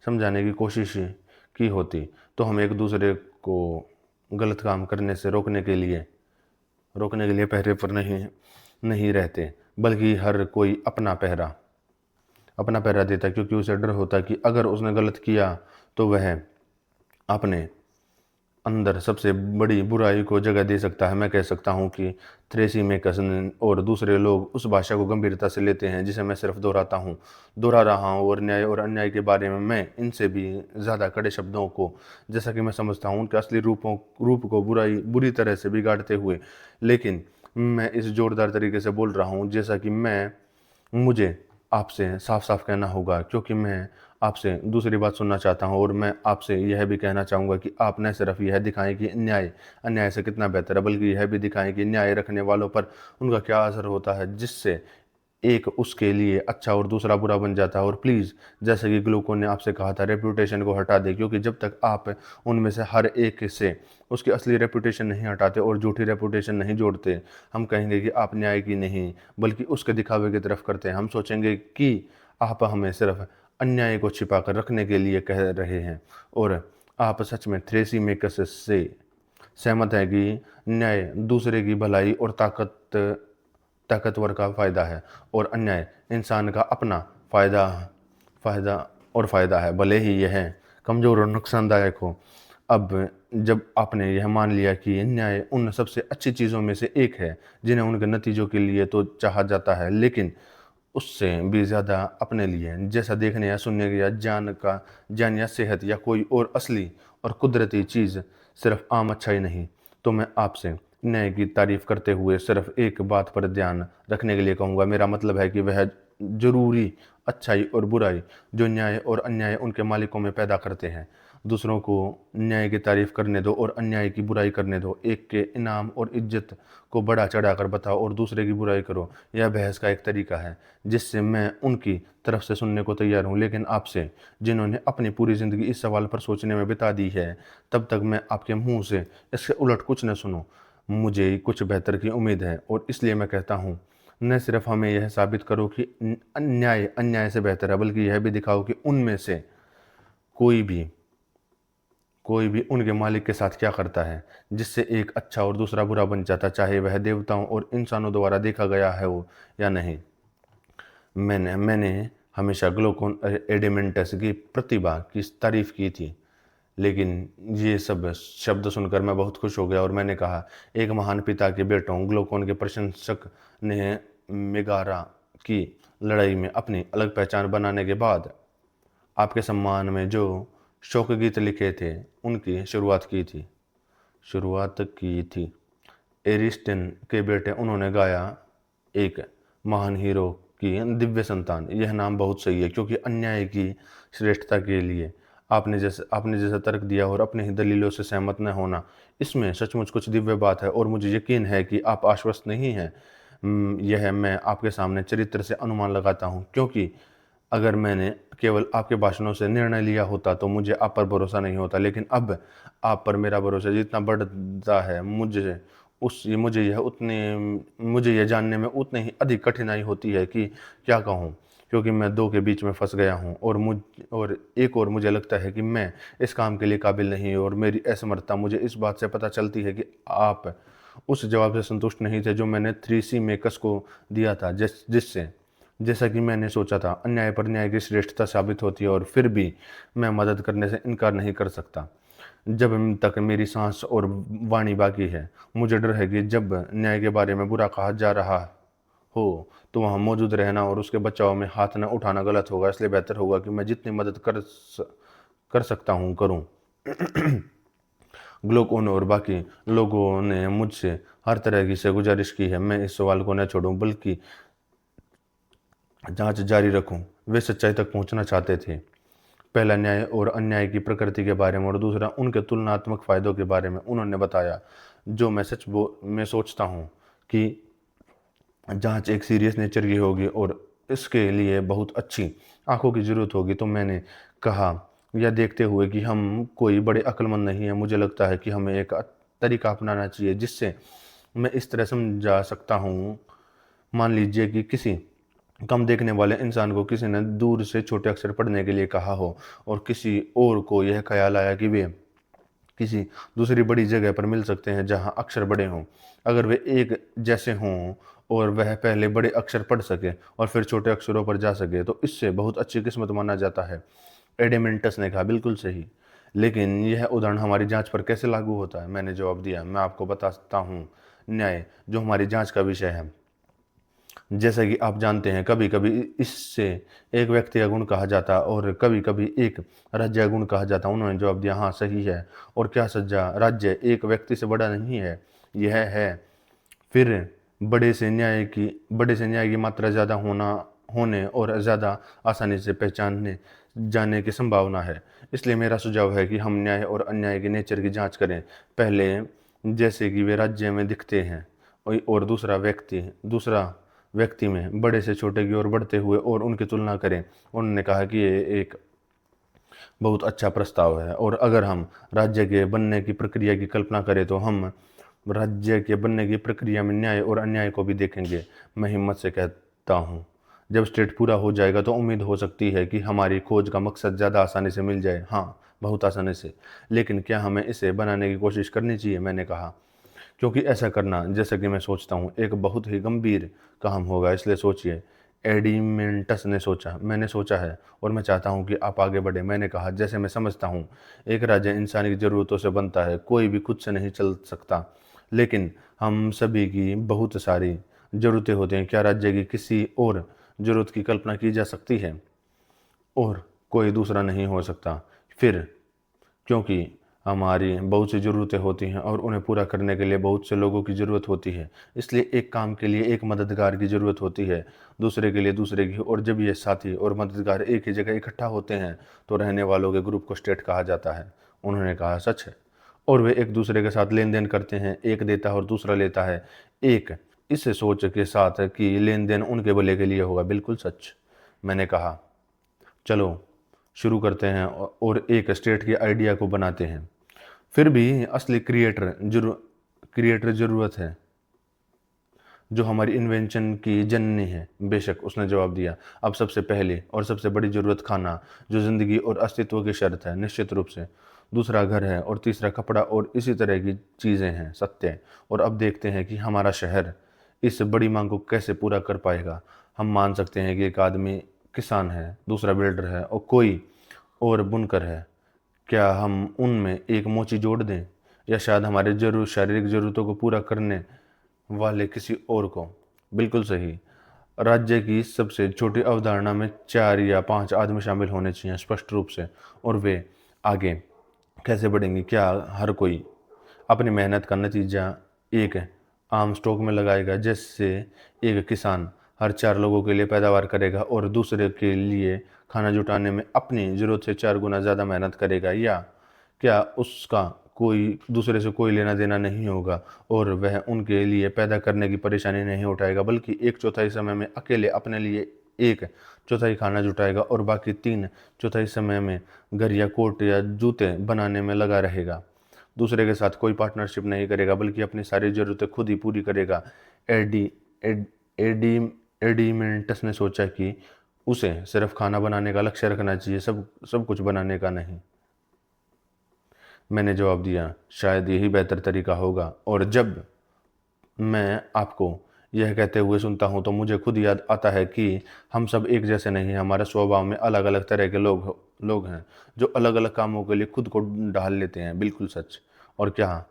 समझाने की कोशिश की होती, तो हम एक दूसरे को गलत काम करने से रोकने के लिए पहरे पर नहीं रहते, बल्कि हर कोई अपना पहरा देता, क्योंकि उसे डर होता कि अगर उसने गलत किया तो वह अपने अंदर सबसे बड़ी बुराई को जगह दे सकता है। मैं कह सकता हूँ कि थ्रेसी मेकसन और दूसरे लोग उस भाषा को गंभीरता से लेते हैं जिसे मैं सिर्फ दोहरा रहा हूँ, और न्याय और अन्याय के बारे में मैं इनसे भी ज़्यादा कड़े शब्दों को, जैसा कि मैं समझता हूँ, उनके असली रूप को बुरी तरह से बिगाड़ते हुए, लेकिन मैं इस जोरदार तरीके से बोल रहा हूँ जैसा कि मुझे आपसे साफ साफ कहना होगा, क्योंकि मैं आपसे दूसरी बात सुनना चाहता हूँ, और मैं आपसे यह भी कहना चाहूँगा कि आप न सिर्फ यह दिखाएं कि न्याय अन्याय से कितना बेहतर है, बल्कि यह भी दिखाएं कि न्याय रखने वालों पर उनका क्या असर होता है, जिससे एक उसके लिए अच्छा और दूसरा बुरा बन जाता है। और प्लीज़, जैसे कि ग्लूकोन ने आपसे कहा था, रेपुटेशन को हटा दे, क्योंकि जब तक आप उनमें से हर एक से उसकी असली रेपुटेशन नहीं हटाते और झूठी रेपुटेशन नहीं जोड़ते, हम कहेंगे कि आप न्याय की नहीं बल्कि उसके दिखावे की तरफ करते हैं। हम सोचेंगे कि आप हमें सिर्फ अन्याय को छिपा कर रखने के लिए कह रहे हैं, और आप सच में थ्रेसी मेकर्स से सहमत है कि न्याय दूसरे की भलाई और ताकतवर का फायदा है, और अन्याय इंसान का अपना फायदा फायदा है, भले ही यह कमज़ोर और नुकसानदायक हो। अब जब आपने यह मान लिया कि न्याय उन सबसे अच्छी चीज़ों में से एक है जिन्हें उनके नतीजों के लिए तो चाहा जाता है, लेकिन उससे भी ज़्यादा अपने लिए, जैसा देखने या सुनने या ज्ञान या सेहत या कोई और असली और कुदरती चीज़, सिर्फ आम अच्छाई नहीं, तो मैं आपसे न्याय की तारीफ करते हुए सिर्फ एक बात पर ध्यान रखने के लिए कहूँगा। मेरा मतलब है कि वह जरूरी अच्छाई और बुराई जो न्याय और अन्याय उनके मालिकों में पैदा करते हैं। दूसरों को न्याय की तारीफ करने दो और अन्याय की बुराई करने दो। एक के इनाम और इज्जत को बढ़ा चढ़ाकर बताओ और दूसरे की बुराई करो। यह बहस का एक तरीका है जिससे मैं उनकी तरफ से सुनने को तैयार हूँ, लेकिन आपसे, जिन्होंने अपनी पूरी ज़िंदगी इस सवाल पर सोचने में बिता दी है, तब तक मैं आपके मुंह से इसके उलट कुछ न सुनूं। मुझे कुछ बेहतर की उम्मीद है, और इसलिए मैं कहता हूँ न सिर्फ हमें यह साबित करो कि अन्याय अन्याय से बेहतर है, बल्कि यह भी दिखाओ कि उनमें से कोई भी उनके मालिक के साथ क्या करता है, जिससे एक अच्छा और दूसरा बुरा बन जाता, चाहे वह देवताओं और इंसानों द्वारा देखा गया है हो या नहीं। मैंने मैंने हमेशा ग्लूकोन एडेमेंटस की प्रतिभा की तारीफ की थी, लेकिन ये सब शब्द सुनकर मैं बहुत खुश हो गया और मैंने कहा, एक महान पिता के बेटों, ग्लूकोन के प्रशंसक ने मेगारा की लड़ाई में अपनी अलग पहचान बनाने के बाद आपके सम्मान में जो शोक गीत लिखे थे उनकी शुरुआत की थी। एरिस्टन के बेटे उन्होंने गाया, एक महान हीरो की दिव्य संतान। यह नाम बहुत सही है, क्योंकि अन्याय की श्रेष्ठता के लिए आपने जैसा तर्क दिया और अपने ही दलीलों से सहमत न होना, इसमें सचमुच कुछ दिव्य बात है और मुझे यकीन है कि आप आश्वस्त नहीं हैं। यह मैं आपके सामने चरित्र से अनुमान लगाता हूँ, क्योंकि अगर मैंने केवल आपके भाषणों से निर्णय लिया होता तो मुझे आप पर भरोसा नहीं होता, लेकिन अब आप पर मेरा भरोसा जितना बढ़ता है, मुझे यह जानने में उतनी ही अधिक कठिनाई होती है कि क्या कहूँ, क्योंकि मैं दो के बीच में फंस गया हूँ और मुझे लगता है कि मैं इस काम के लिए काबिल नहीं, और मेरी असमर्थता मुझे इस बात से पता चलती है कि आप उस जवाब से संतुष्ट नहीं थे जो मैंने 3C मेकर्स को दिया था, जिससे जैसा कि मैंने सोचा था अन्याय पर न्याय की श्रेष्ठता साबित होती है, और फिर भी मैं मदद करने से इनकार नहीं कर सकता। जब तक मेरी सांस और वाणी बाकी है, मुझे डर है कि जब न्याय के बारे में बुरा कहा जा रहा हो तो वहाँ मौजूद रहना और उसके बचाव में हाथ न उठाना गलत होगा। इसलिए बेहतर होगा कि मैं जितनी मदद कर सकता हूँ करूँ। ग्लूकोन और बाकी लोगों ने मुझसे हर तरह की से गुजारिश की है, मैं इस सवाल को न छोड़ूं बल्कि जांच जारी रखूं। वे सच्चाई तक पहुंचना चाहते थे, पहला न्याय और अन्याय की प्रकृति के बारे में और दूसरा उनके तुलनात्मक फायदों के बारे में उन्होंने बताया। जो मैं सोचता हूँ कि जांच एक सीरियस नेचर की होगी और इसके लिए बहुत अच्छी आंखों की ज़रूरत होगी। तो मैंने कहा, यह देखते हुए कि हम कोई बड़े अक्लमंद नहीं है, मुझे लगता है कि हमें एक तरीका अपनाना चाहिए जिससे मैं इस तरह समझा सकता हूँ। मान लीजिए कि किसी कम देखने वाले इंसान को किसी ने दूर से छोटे अक्षर पढ़ने के लिए कहा हो और किसी और को यह ख्याल आया कि वे किसी दूसरी बड़ी जगह पर मिल सकते हैं जहां अक्षर बड़े हों। अगर वे एक जैसे हों और वह पहले बड़े अक्षर पढ़ सके और फिर छोटे अक्षरों पर जा सके तो इससे बहुत अच्छी किस्मत माना जाता है। एडेमेंटस ने कहा, बिल्कुल सही, लेकिन यह उदाहरण हमारी जांच पर कैसे लागू होता है? मैंने जवाब दिया, मैं आपको बताता हूँ। न्याय जो हमारी जांच का विषय है, जैसा कि आप जानते हैं, कभी कभी इससे एक व्यक्ति का गुण कहा जाता और कभी कभी एक राज्य का गुण कहा जाता। उन्होंने जवाब दिया, हाँ सही है, और क्या सज्जा राज्य एक व्यक्ति से बड़ा नहीं है? यह है। फिर बड़े से न्याय की मात्रा ज़्यादा होने और ज़्यादा आसानी से पहचानने जाने की संभावना है। इसलिए मेरा सुझाव है कि हम न्याय और अन्याय के नेचर की जांच करें, पहले जैसे कि वे राज्य में दिखते हैं, और दूसरा व्यक्ति में बड़े से छोटे की ओर बढ़ते हुए और उनकी तुलना करें। उन्होंने कहा कि ये एक बहुत अच्छा प्रस्ताव है, और अगर हम राज्य के बनने की प्रक्रिया की कल्पना करें तो हम राज्य के बनने की प्रक्रिया में न्याय और अन्याय को भी देखेंगे। मैं हिम्मत से कहता हूँ, जब स्टेट पूरा हो जाएगा तो उम्मीद हो सकती है कि हमारी खोज का मकसद ज़्यादा आसानी से मिल जाए। हाँ, बहुत आसानी से। लेकिन क्या हमें इसे बनाने की कोशिश करनी चाहिए? मैंने कहा, क्योंकि ऐसा करना, जैसा कि मैं सोचता हूँ, एक बहुत ही गंभीर काम होगा। इसलिए सोचिए। एडिमेंटस ने सोचा, मैंने सोचा है और मैं चाहता हूँ कि आप आगे बढ़े। मैंने कहा, जैसे मैं समझता हूँ, एक राज्य इंसान की ज़रूरतों से बनता है, कोई भी खुद से नहीं चल सकता, लेकिन हम सभी की बहुत सारी ज़रूरतें होती हैं। क्या राज्य की किसी और ज़रूरत की कल्पना की जा सकती है और कोई दूसरा नहीं हो सकता? फिर क्योंकि हमारी बहुत सी ज़रूरतें होती हैं और उन्हें पूरा करने के लिए बहुत से लोगों की ज़रूरत होती है, इसलिए एक काम के लिए एक मददगार की ज़रूरत होती है, दूसरे के लिए दूसरे की। और जब ये साथी और मददगार एक ही जगह इकट्ठा होते हैं तो रहने वालों के ग्रुप को स्टेट कहा जाता है। उन्होंने कहा, सच है। और वे एक दूसरे के साथ लेन देन करते हैं, एक देता है और दूसरा लेता है, एक इस सोच के साथ कि लेन देन उनके भले के लिए होगा। बिल्कुल सच। मैंने कहा, चलो शुरू करते हैं और एक स्टेट के आइडिया को बनाते हैं। फिर भी असली क्रिएटर ज़रूरत है। जो हमारी इन्वेंशन की जननी है? बेशक, उसने जवाब दिया। अब सबसे पहले और सबसे बड़ी ज़रूरत खाना, जो ज़िंदगी और अस्तित्व की शर्त है, निश्चित रूप से। दूसरा घर है और तीसरा कपड़ा और इसी तरह की चीज़ें हैं, सत्य। और अब देखते हैं कि हमारा शहर इस बड़ी मांग को कैसे पूरा कर पाएगा। हम मान सकते हैं कि एक आदमी किसान है, दूसरा बिल्डर है और कोई और बुनकर है। क्या हम उनमें एक मोची जोड़ दें, या शायद हमारे शारीरिक ज़रूरतों को पूरा करने वाले किसी और को? बिल्कुल सही। राज्य की सबसे छोटी अवधारणा में 4 या 5 आदमी शामिल होने चाहिए, स्पष्ट रूप से। और वे आगे कैसे बढ़ेंगे? क्या हर कोई अपनी मेहनत का नतीजा एक आम स्टॉक में लगाएगा, जिससे एक किसान हर 4 लोगों के लिए पैदावार करेगा और दूसरे के लिए खाना जुटाने में अपनी ज़रूरत से 4 गुना ज़्यादा मेहनत करेगा? या क्या उसका कोई दूसरे से कोई लेना देना नहीं होगा और वह उनके लिए पैदा करने की परेशानी नहीं उठाएगा, बल्कि 1/4 समय में अकेले अपने लिए 1/4 खाना जुटाएगा और बाकी 3/4 समय में घर या कोट या जूते बनाने में लगा रहेगा? दूसरे के साथ कोई पार्टनरशिप नहीं करेगा, बल्कि अपनी सारी ज़रूरतें खुद ही पूरी करेगा। एडी एड एडी एडिमेंटस ने सोचा कि उसे सिर्फ खाना बनाने का लक्ष्य रखना चाहिए, सब सब कुछ बनाने का नहीं। मैंने जवाब दिया, शायद यही बेहतर तरीका होगा। और जब मैं आपको यह कहते हुए सुनता हूँ तो मुझे खुद याद आता है कि हम सब एक जैसे नहीं हैं। हमारे स्वभाव में अलग अलग तरह के लोग लोग हैं, जो अलग अलग कामों के लिए खुद को ढाल लेते हैं। बिल्कुल सच। और क्या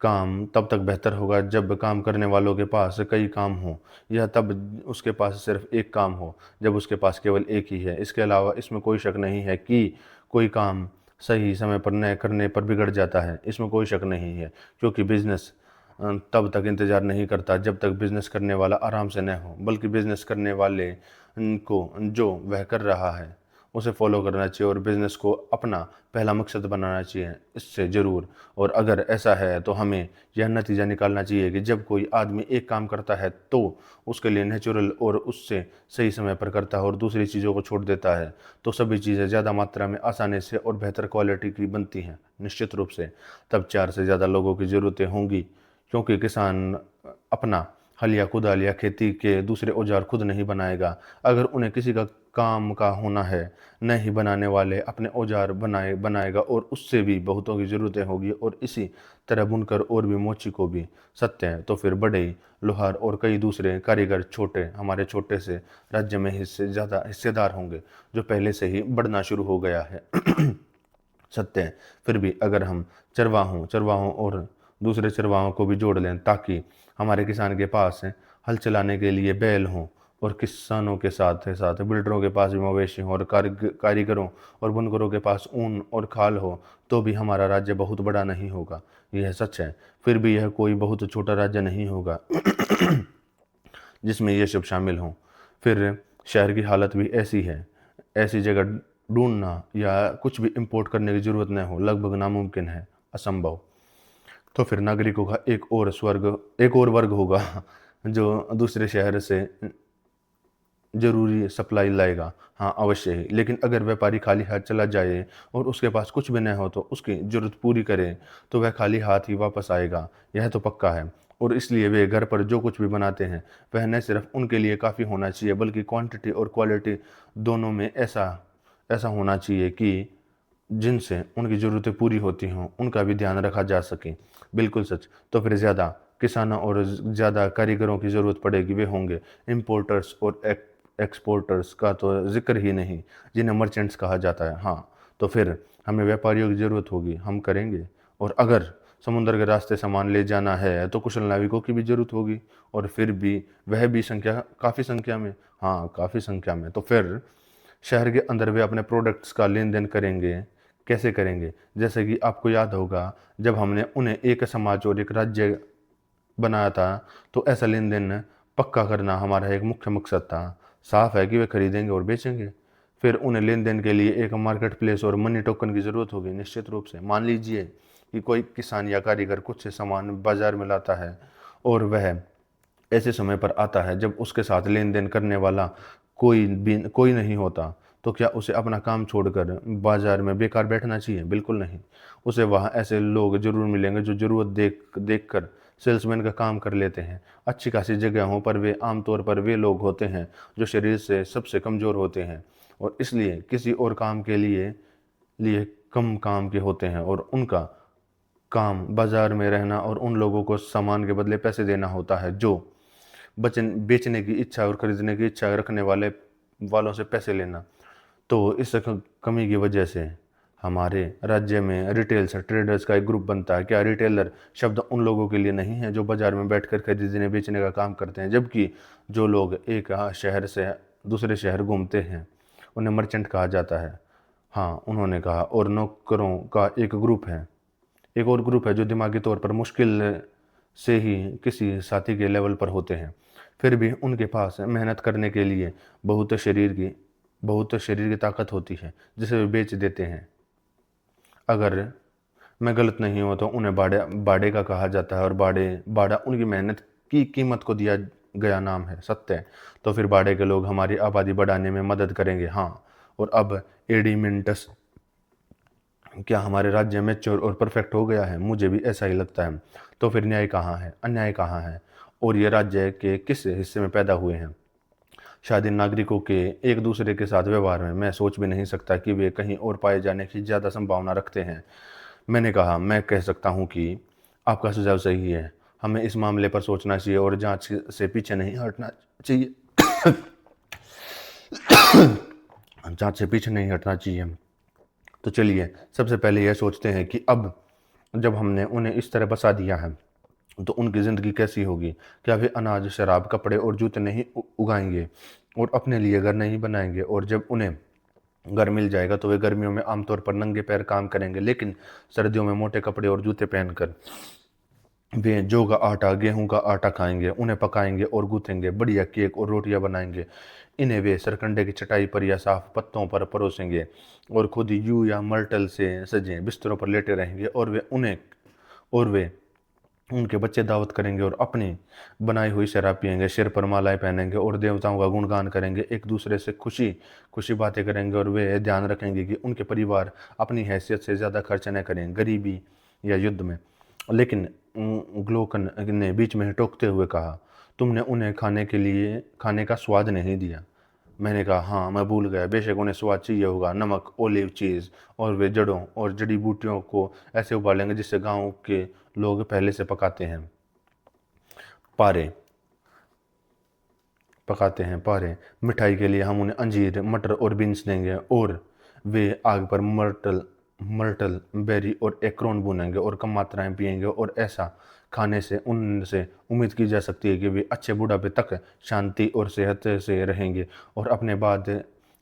काम तब तक बेहतर होगा जब काम करने वालों के पास कई काम हों, या तब उसके पास सिर्फ एक काम हो जब उसके पास केवल एक ही है? इसके अलावा इसमें कोई शक नहीं है कि कोई काम सही समय पर न करने पर बिगड़ जाता है। इसमें कोई शक नहीं है, क्योंकि बिजनेस तब तक इंतज़ार नहीं करता जब तक बिज़नेस करने वाला आराम से न हो, बल्कि बिज़नेस करने वाले को जो वह कर रहा है उसे फॉलो करना चाहिए और बिज़नेस को अपना पहला मकसद बनाना चाहिए। इससे ज़रूर। और अगर ऐसा है तो हमें यह नतीजा निकालना चाहिए कि जब कोई आदमी एक काम करता है तो उसके लिए नेचुरल और उससे सही समय पर करता है और दूसरी चीज़ों को छोड़ देता है, तो सभी चीज़ें ज़्यादा मात्रा में आसानी से और बेहतर क्वालिटी की बनती हैं। निश्चित रूप से तब 4 से ज़्यादा लोगों की ज़रूरतें होंगी, क्योंकि किसान अपना हल या कुदाल या खेती के दूसरे औजार खुद नहीं बनाएगा। अगर उन्हें किसी का काम का होना है, न ही बनाने वाले अपने औजार बनाएगा और उससे भी बहुतों की ज़रूरतें होगी, और इसी तरह बुनकर और भी मोची को भी। सत्य है। तो फिर बड़े लोहार और कई दूसरे कारीगर हमारे छोटे से राज्य में ज़्यादा हिस्सेदार होंगे, जो पहले से ही बढ़ना शुरू हो गया है। सत्य है। फिर भी अगर हम चरवाहों और दूसरे चरवाहों को भी जोड़ लें, ताकि हमारे किसान के पास हल चलाने के लिए बैल हों, और किसानों के साथ साथ बिल्डरों के पास भी मवेशी हों, और कारीगरों और बुनकरों के पास ऊन और खाल हो, तो भी हमारा राज्य बहुत बड़ा नहीं होगा। यह सच है। फिर भी यह कोई बहुत छोटा राज्य नहीं होगा जिसमें ये सब शामिल हों। फिर शहर की हालत भी ऐसी है। ऐसी जगह ढूंढना या कुछ भी इंपोर्ट करने की ज़रूरत न हो लगभग नामुमकिन है, असंभव। तो फिर नागरिकों का एक और वर्ग होगा जो दूसरे शहर से ज़रूरी सप्लाई लाएगा। हाँ, अवश्य ही। लेकिन अगर व्यापारी खाली हाथ चला जाए और उसके पास कुछ भी न हो तो उसकी ज़रूरत पूरी करे, तो वह खाली हाथ ही वापस आएगा। यह तो पक्का है। और इसलिए वे घर पर जो कुछ भी बनाते हैं वह न सिर्फ उनके लिए काफ़ी होना चाहिए, बल्कि क्वांटिटी और क्वालिटी दोनों में ऐसा ऐसा होना चाहिए कि जिनसे उनकी ज़रूरतें पूरी होती हों, उनका भी ध्यान रखा जा सके। बिल्कुल सच। तो फिर ज़्यादा किसानों और ज़्यादा कारीगरों की ज़रूरत पड़ेगी। वे होंगे इम्पोर्टर्स और एक्सपोर्टर्स का तो ज़िक्र ही नहीं, जिन्हें मर्चेंट्स कहा जाता है। हाँ, तो फिर हमें व्यापारियों की ज़रूरत होगी, हम करेंगे। और अगर समुद्र के रास्ते सामान ले जाना है तो कुशल नाविकों की भी ज़रूरत होगी, और फिर भी वह भी काफ़ी संख्या में। हाँ, काफ़ी संख्या में। तो फिर शहर के अंदर वे अपने प्रोडक्ट्स का लेन देन करेंगे। कैसे करेंगे? जैसे कि आपको याद होगा, जब हमने उन्हें एक समाज और एक राज्य बनाया था, तो ऐसा लेन देन पक्का करना हमारा एक मुख्य मकसद था। साफ है कि वे खरीदेंगे और बेचेंगे। फिर उन्हें लेन देन के लिए एक मार्केट प्लेस और मनी टोकन की ज़रूरत होगी। निश्चित रूप से। मान लीजिए कि कोई किसान या कारीगर कुछ सामान बाजार में लाता है, और वह ऐसे समय पर आता है जब उसके साथ लेन देन करने वाला कोई नहीं होता, तो क्या उसे अपना काम छोड़कर बाजार में बेकार बैठना चाहिए? बिल्कुल नहीं। उसे वहाँ ऐसे लोग जरूर मिलेंगे जो जरूरत देख कर सेल्समैन का काम कर लेते हैं। अच्छी खासी जगहों पर वे आमतौर पर वे लोग होते हैं जो शरीर से सबसे कमज़ोर होते हैं और इसलिए किसी और काम के लिए लिए कम काम के होते हैं और उनका काम बाजार में रहना और उन लोगों को सामान के बदले पैसे देना होता है जो बचन बेचने की इच्छा और खरीदने की इच्छा रखने वालों से पैसे लेना। तो इस कमी की वजह से हमारे राज्य में रिटेल्स ट्रेडर्स का एक ग्रुप बनता है। क्या रिटेलर शब्द उन लोगों के लिए नहीं है जो बाजार में बैठकर खरीदने बेचने का काम करते हैं, जबकि जो लोग एक शहर से दूसरे शहर घूमते हैं उन्हें मर्चेंट कहा जाता है। हाँ, उन्होंने कहा, और नौकरों का एक और ग्रुप है जो दिमागी तौर पर मुश्किल से ही किसी साथी के लेवल पर होते हैं, फिर भी उनके पास मेहनत करने के लिए बहुत शरीर की ताकत होती है जिसे वे बेच देते हैं। अगर मैं गलत नहीं हूँ तो उन्हें बाड़े का कहा जाता है और बाड़ा उनकी मेहनत की कीमत को दिया गया नाम है। सत्य है। तो फिर बाड़े के लोग हमारी आबादी बढ़ाने में मदद करेंगे। हाँ, और अब एडिमेंटस क्या हमारे राज्य में चोर और परफेक्ट हो गया है? मुझे भी ऐसा ही लगता है। तो फिर न्याय कहाँ है, अन्याय कहाँ है, और ये राज्य के किस हिस्से में पैदा हुए हैं? शायद इन नागरिकों के एक दूसरे के साथ व्यवहार में। मैं सोच भी नहीं सकता कि वे कहीं और पाए जाने की ज़्यादा संभावना रखते हैं। मैंने कहा, मैं कह सकता हूँ कि आपका सुझाव सही है। हमें इस मामले पर सोचना चाहिए और जांच से पीछे नहीं हटना चाहिए। जांच से पीछे नहीं हटना चाहिए। तो चलिए सबसे पहले यह सोचते हैं कि अब जब हमने उन्हें इस तरह बसा दिया है तो उनकी ज़िंदगी कैसी होगी? क्या वे अनाज, शराब, कपड़े और जूते नहीं उगाएंगे और अपने लिए घर नहीं बनाएंगे? और जब उन्हें घर मिल जाएगा तो वे गर्मियों में आमतौर पर नंगे पैर काम करेंगे, लेकिन सर्दियों में मोटे कपड़े और जूते पहनकर वे जौ का आटा, गेहूं का आटा खाएंगे, उन्हें पकाएंगे और गूंथेंगे, बढ़िया केक और रोटियां बनाएंगे। इन्हें वे सरकंडे की चटाई पर या साफ पत्तों पर परोसेंगे और खुद यू या मर्टल से सजे बिस्तरों पर लेटे रहेंगे और वे उनके बच्चे दावत करेंगे और अपनी बनाई हुई शराब पिएंगे, सिर पर मालाएं पहनेंगे और देवताओं का गुणगान करेंगे, एक दूसरे से खुशी खुशी बातें करेंगे और वे ध्यान रखेंगे कि उनके परिवार अपनी हैसियत से ज़्यादा खर्च न करें गरीबी या युद्ध में। लेकिन ग्लोकन ने बीच में टोकते हुए कहा, तुमने उन्हें खाने का स्वाद नहीं दिया। मैंने कहा, हाँ, मैं भूल गया। बेशक उन्हें स्वाद चाहिए होगा, नमक, ओलिव चीज़, और वे जड़ों और जड़ी बूटियों को ऐसे उबालेंगे जिससे गांव के लोग पहले से पारे पारे। मिठाई के लिए हम उन्हें अंजीर, मटर और बीन्स देंगे और वे आग पर मर्टल बेरी और एक्रोन भूनेंगे और कम मात्राएं पिएंगे, और ऐसा खाने से उनसे उम्मीद की जा सकती है कि वे अच्छे बुढ़ापे तक शांति और सेहत से रहेंगे और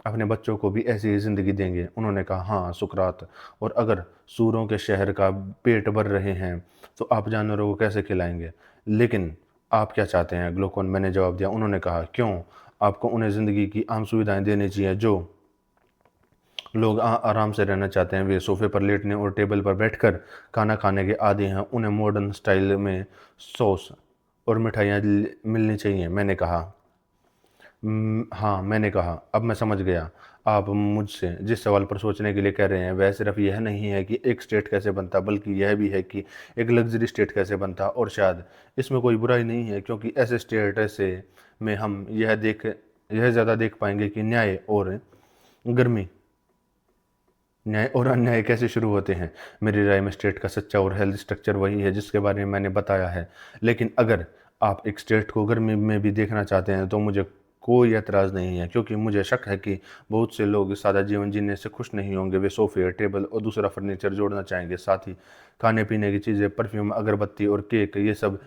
अपने बच्चों को भी ऐसी ही ज़िंदगी देंगे। उन्होंने कहा, हाँ सुकरात, और अगर सूरों के शहर का पेट भर रहे हैं तो आप जानवरों को कैसे खिलाएंगे? लेकिन आप क्या चाहते हैं, ग्लूकोन? मैंने जवाब दिया। उन्होंने कहा, क्यों? आपको उन्हें ज़िंदगी की आम सुविधाएं देनी चाहिए जो लोग आराम से रहना चाहते हैं। वे सोफे पर लेटने और टेबल पर बैठकर खाना खाने के आदी हैं। उन्हें मॉडर्न स्टाइल में सॉस और मिठाइयाँ मिलनी चाहिए। मैंने कहा, हाँ, मैंने कहा, अब मैं समझ गया। आप मुझसे जिस सवाल पर सोचने के लिए कह रहे हैं वह सिर्फ यह नहीं है कि एक स्टेट कैसे बनता, बल्कि यह भी है कि एक लग्जरी स्टेट कैसे बनता। और शायद इसमें कोई बुराई नहीं है, क्योंकि ऐसे स्टेट ऐसे में हम यह ज़्यादा देख पाएंगे कि गर्मी न्याय और अन्याय कैसे शुरू होते हैं। मेरी राय में स्टेट का सच्चा और हेल्थ स्ट्रक्चर वही है जिसके बारे में मैंने बताया है। लेकिन अगर आप एक स्टेट को गर्मी में भी देखना चाहते हैं तो मुझे कोई एतराज़ नहीं है, क्योंकि मुझे शक है कि बहुत से लोग सादा जीवन जीने से खुश नहीं होंगे। वे सोफे, टेबल और दूसरा फर्नीचर जोड़ना चाहेंगे। साथ ही खाने पीने की चीज़ें, परफ्यूम, अगरबत्ती और केक, ये सब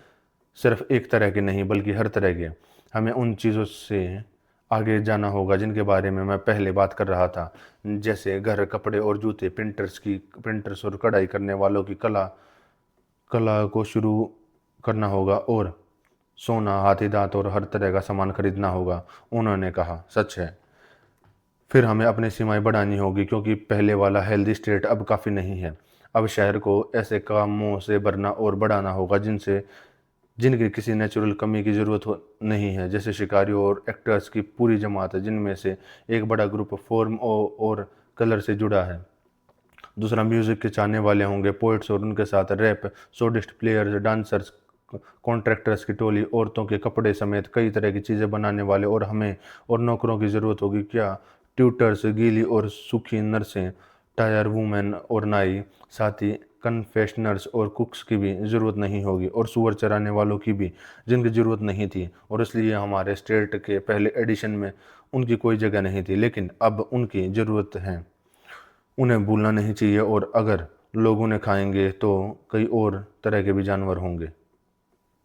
सिर्फ एक तरह के नहीं बल्कि हर तरह के। हमें उन चीज़ों से आगे जाना होगा जिनके बारे में मैं पहले बात कर रहा था, जैसे घर, कपड़े और जूते, प्रिंटर्स और कढ़ाई करने वालों की कला को शुरू करना होगा, और सोना, हाथी दांत और हर तरह का सामान खरीदना होगा। उन्होंने कहा, सच है। फिर हमें अपनी सीमाएं बढ़ानी होगी, क्योंकि पहले वाला हेल्दी स्टेट अब काफ़ी नहीं है। अब शहर को ऐसे कामों से भरना और बढ़ाना होगा जिनकी किसी नेचुरल कमी की ज़रूरत नहीं है, जैसे शिकारियों और एक्टर्स की पूरी जमात है जिनमें से एक बड़ा ग्रुप फॉर्म और कलर से जुड़ा है। दूसरा, म्यूज़िक के चाहने वाले होंगे, पोइट्स और उनके साथ रैप, सोडिस्ट, प्लेयर्स, डांसर्स, कॉन्ट्रैक्टर्स की टोली, औरतों के कपड़े समेत कई तरह की चीज़ें बनाने वाले, और हमें और नौकरों की ज़रूरत होगी क्या? ट्यूटर्स, गीली और सूखी नर्सें, टायर वूमेन और नाई, साथ ही कन्फेशनर्स और कुक्स की भी ज़रूरत नहीं होगी, और सुअर चराने वालों की भी, जिनकी ज़रूरत नहीं थी, और इसलिए हमारे स्टेट के पहले एडिशन में उनकी कोई जगह नहीं थी, लेकिन अब उनकी ज़रूरत है। उन्हें भूलना नहीं चाहिए, और अगर लोग उन्हें खाएंगे तो कई और तरह के भी जानवर होंगे।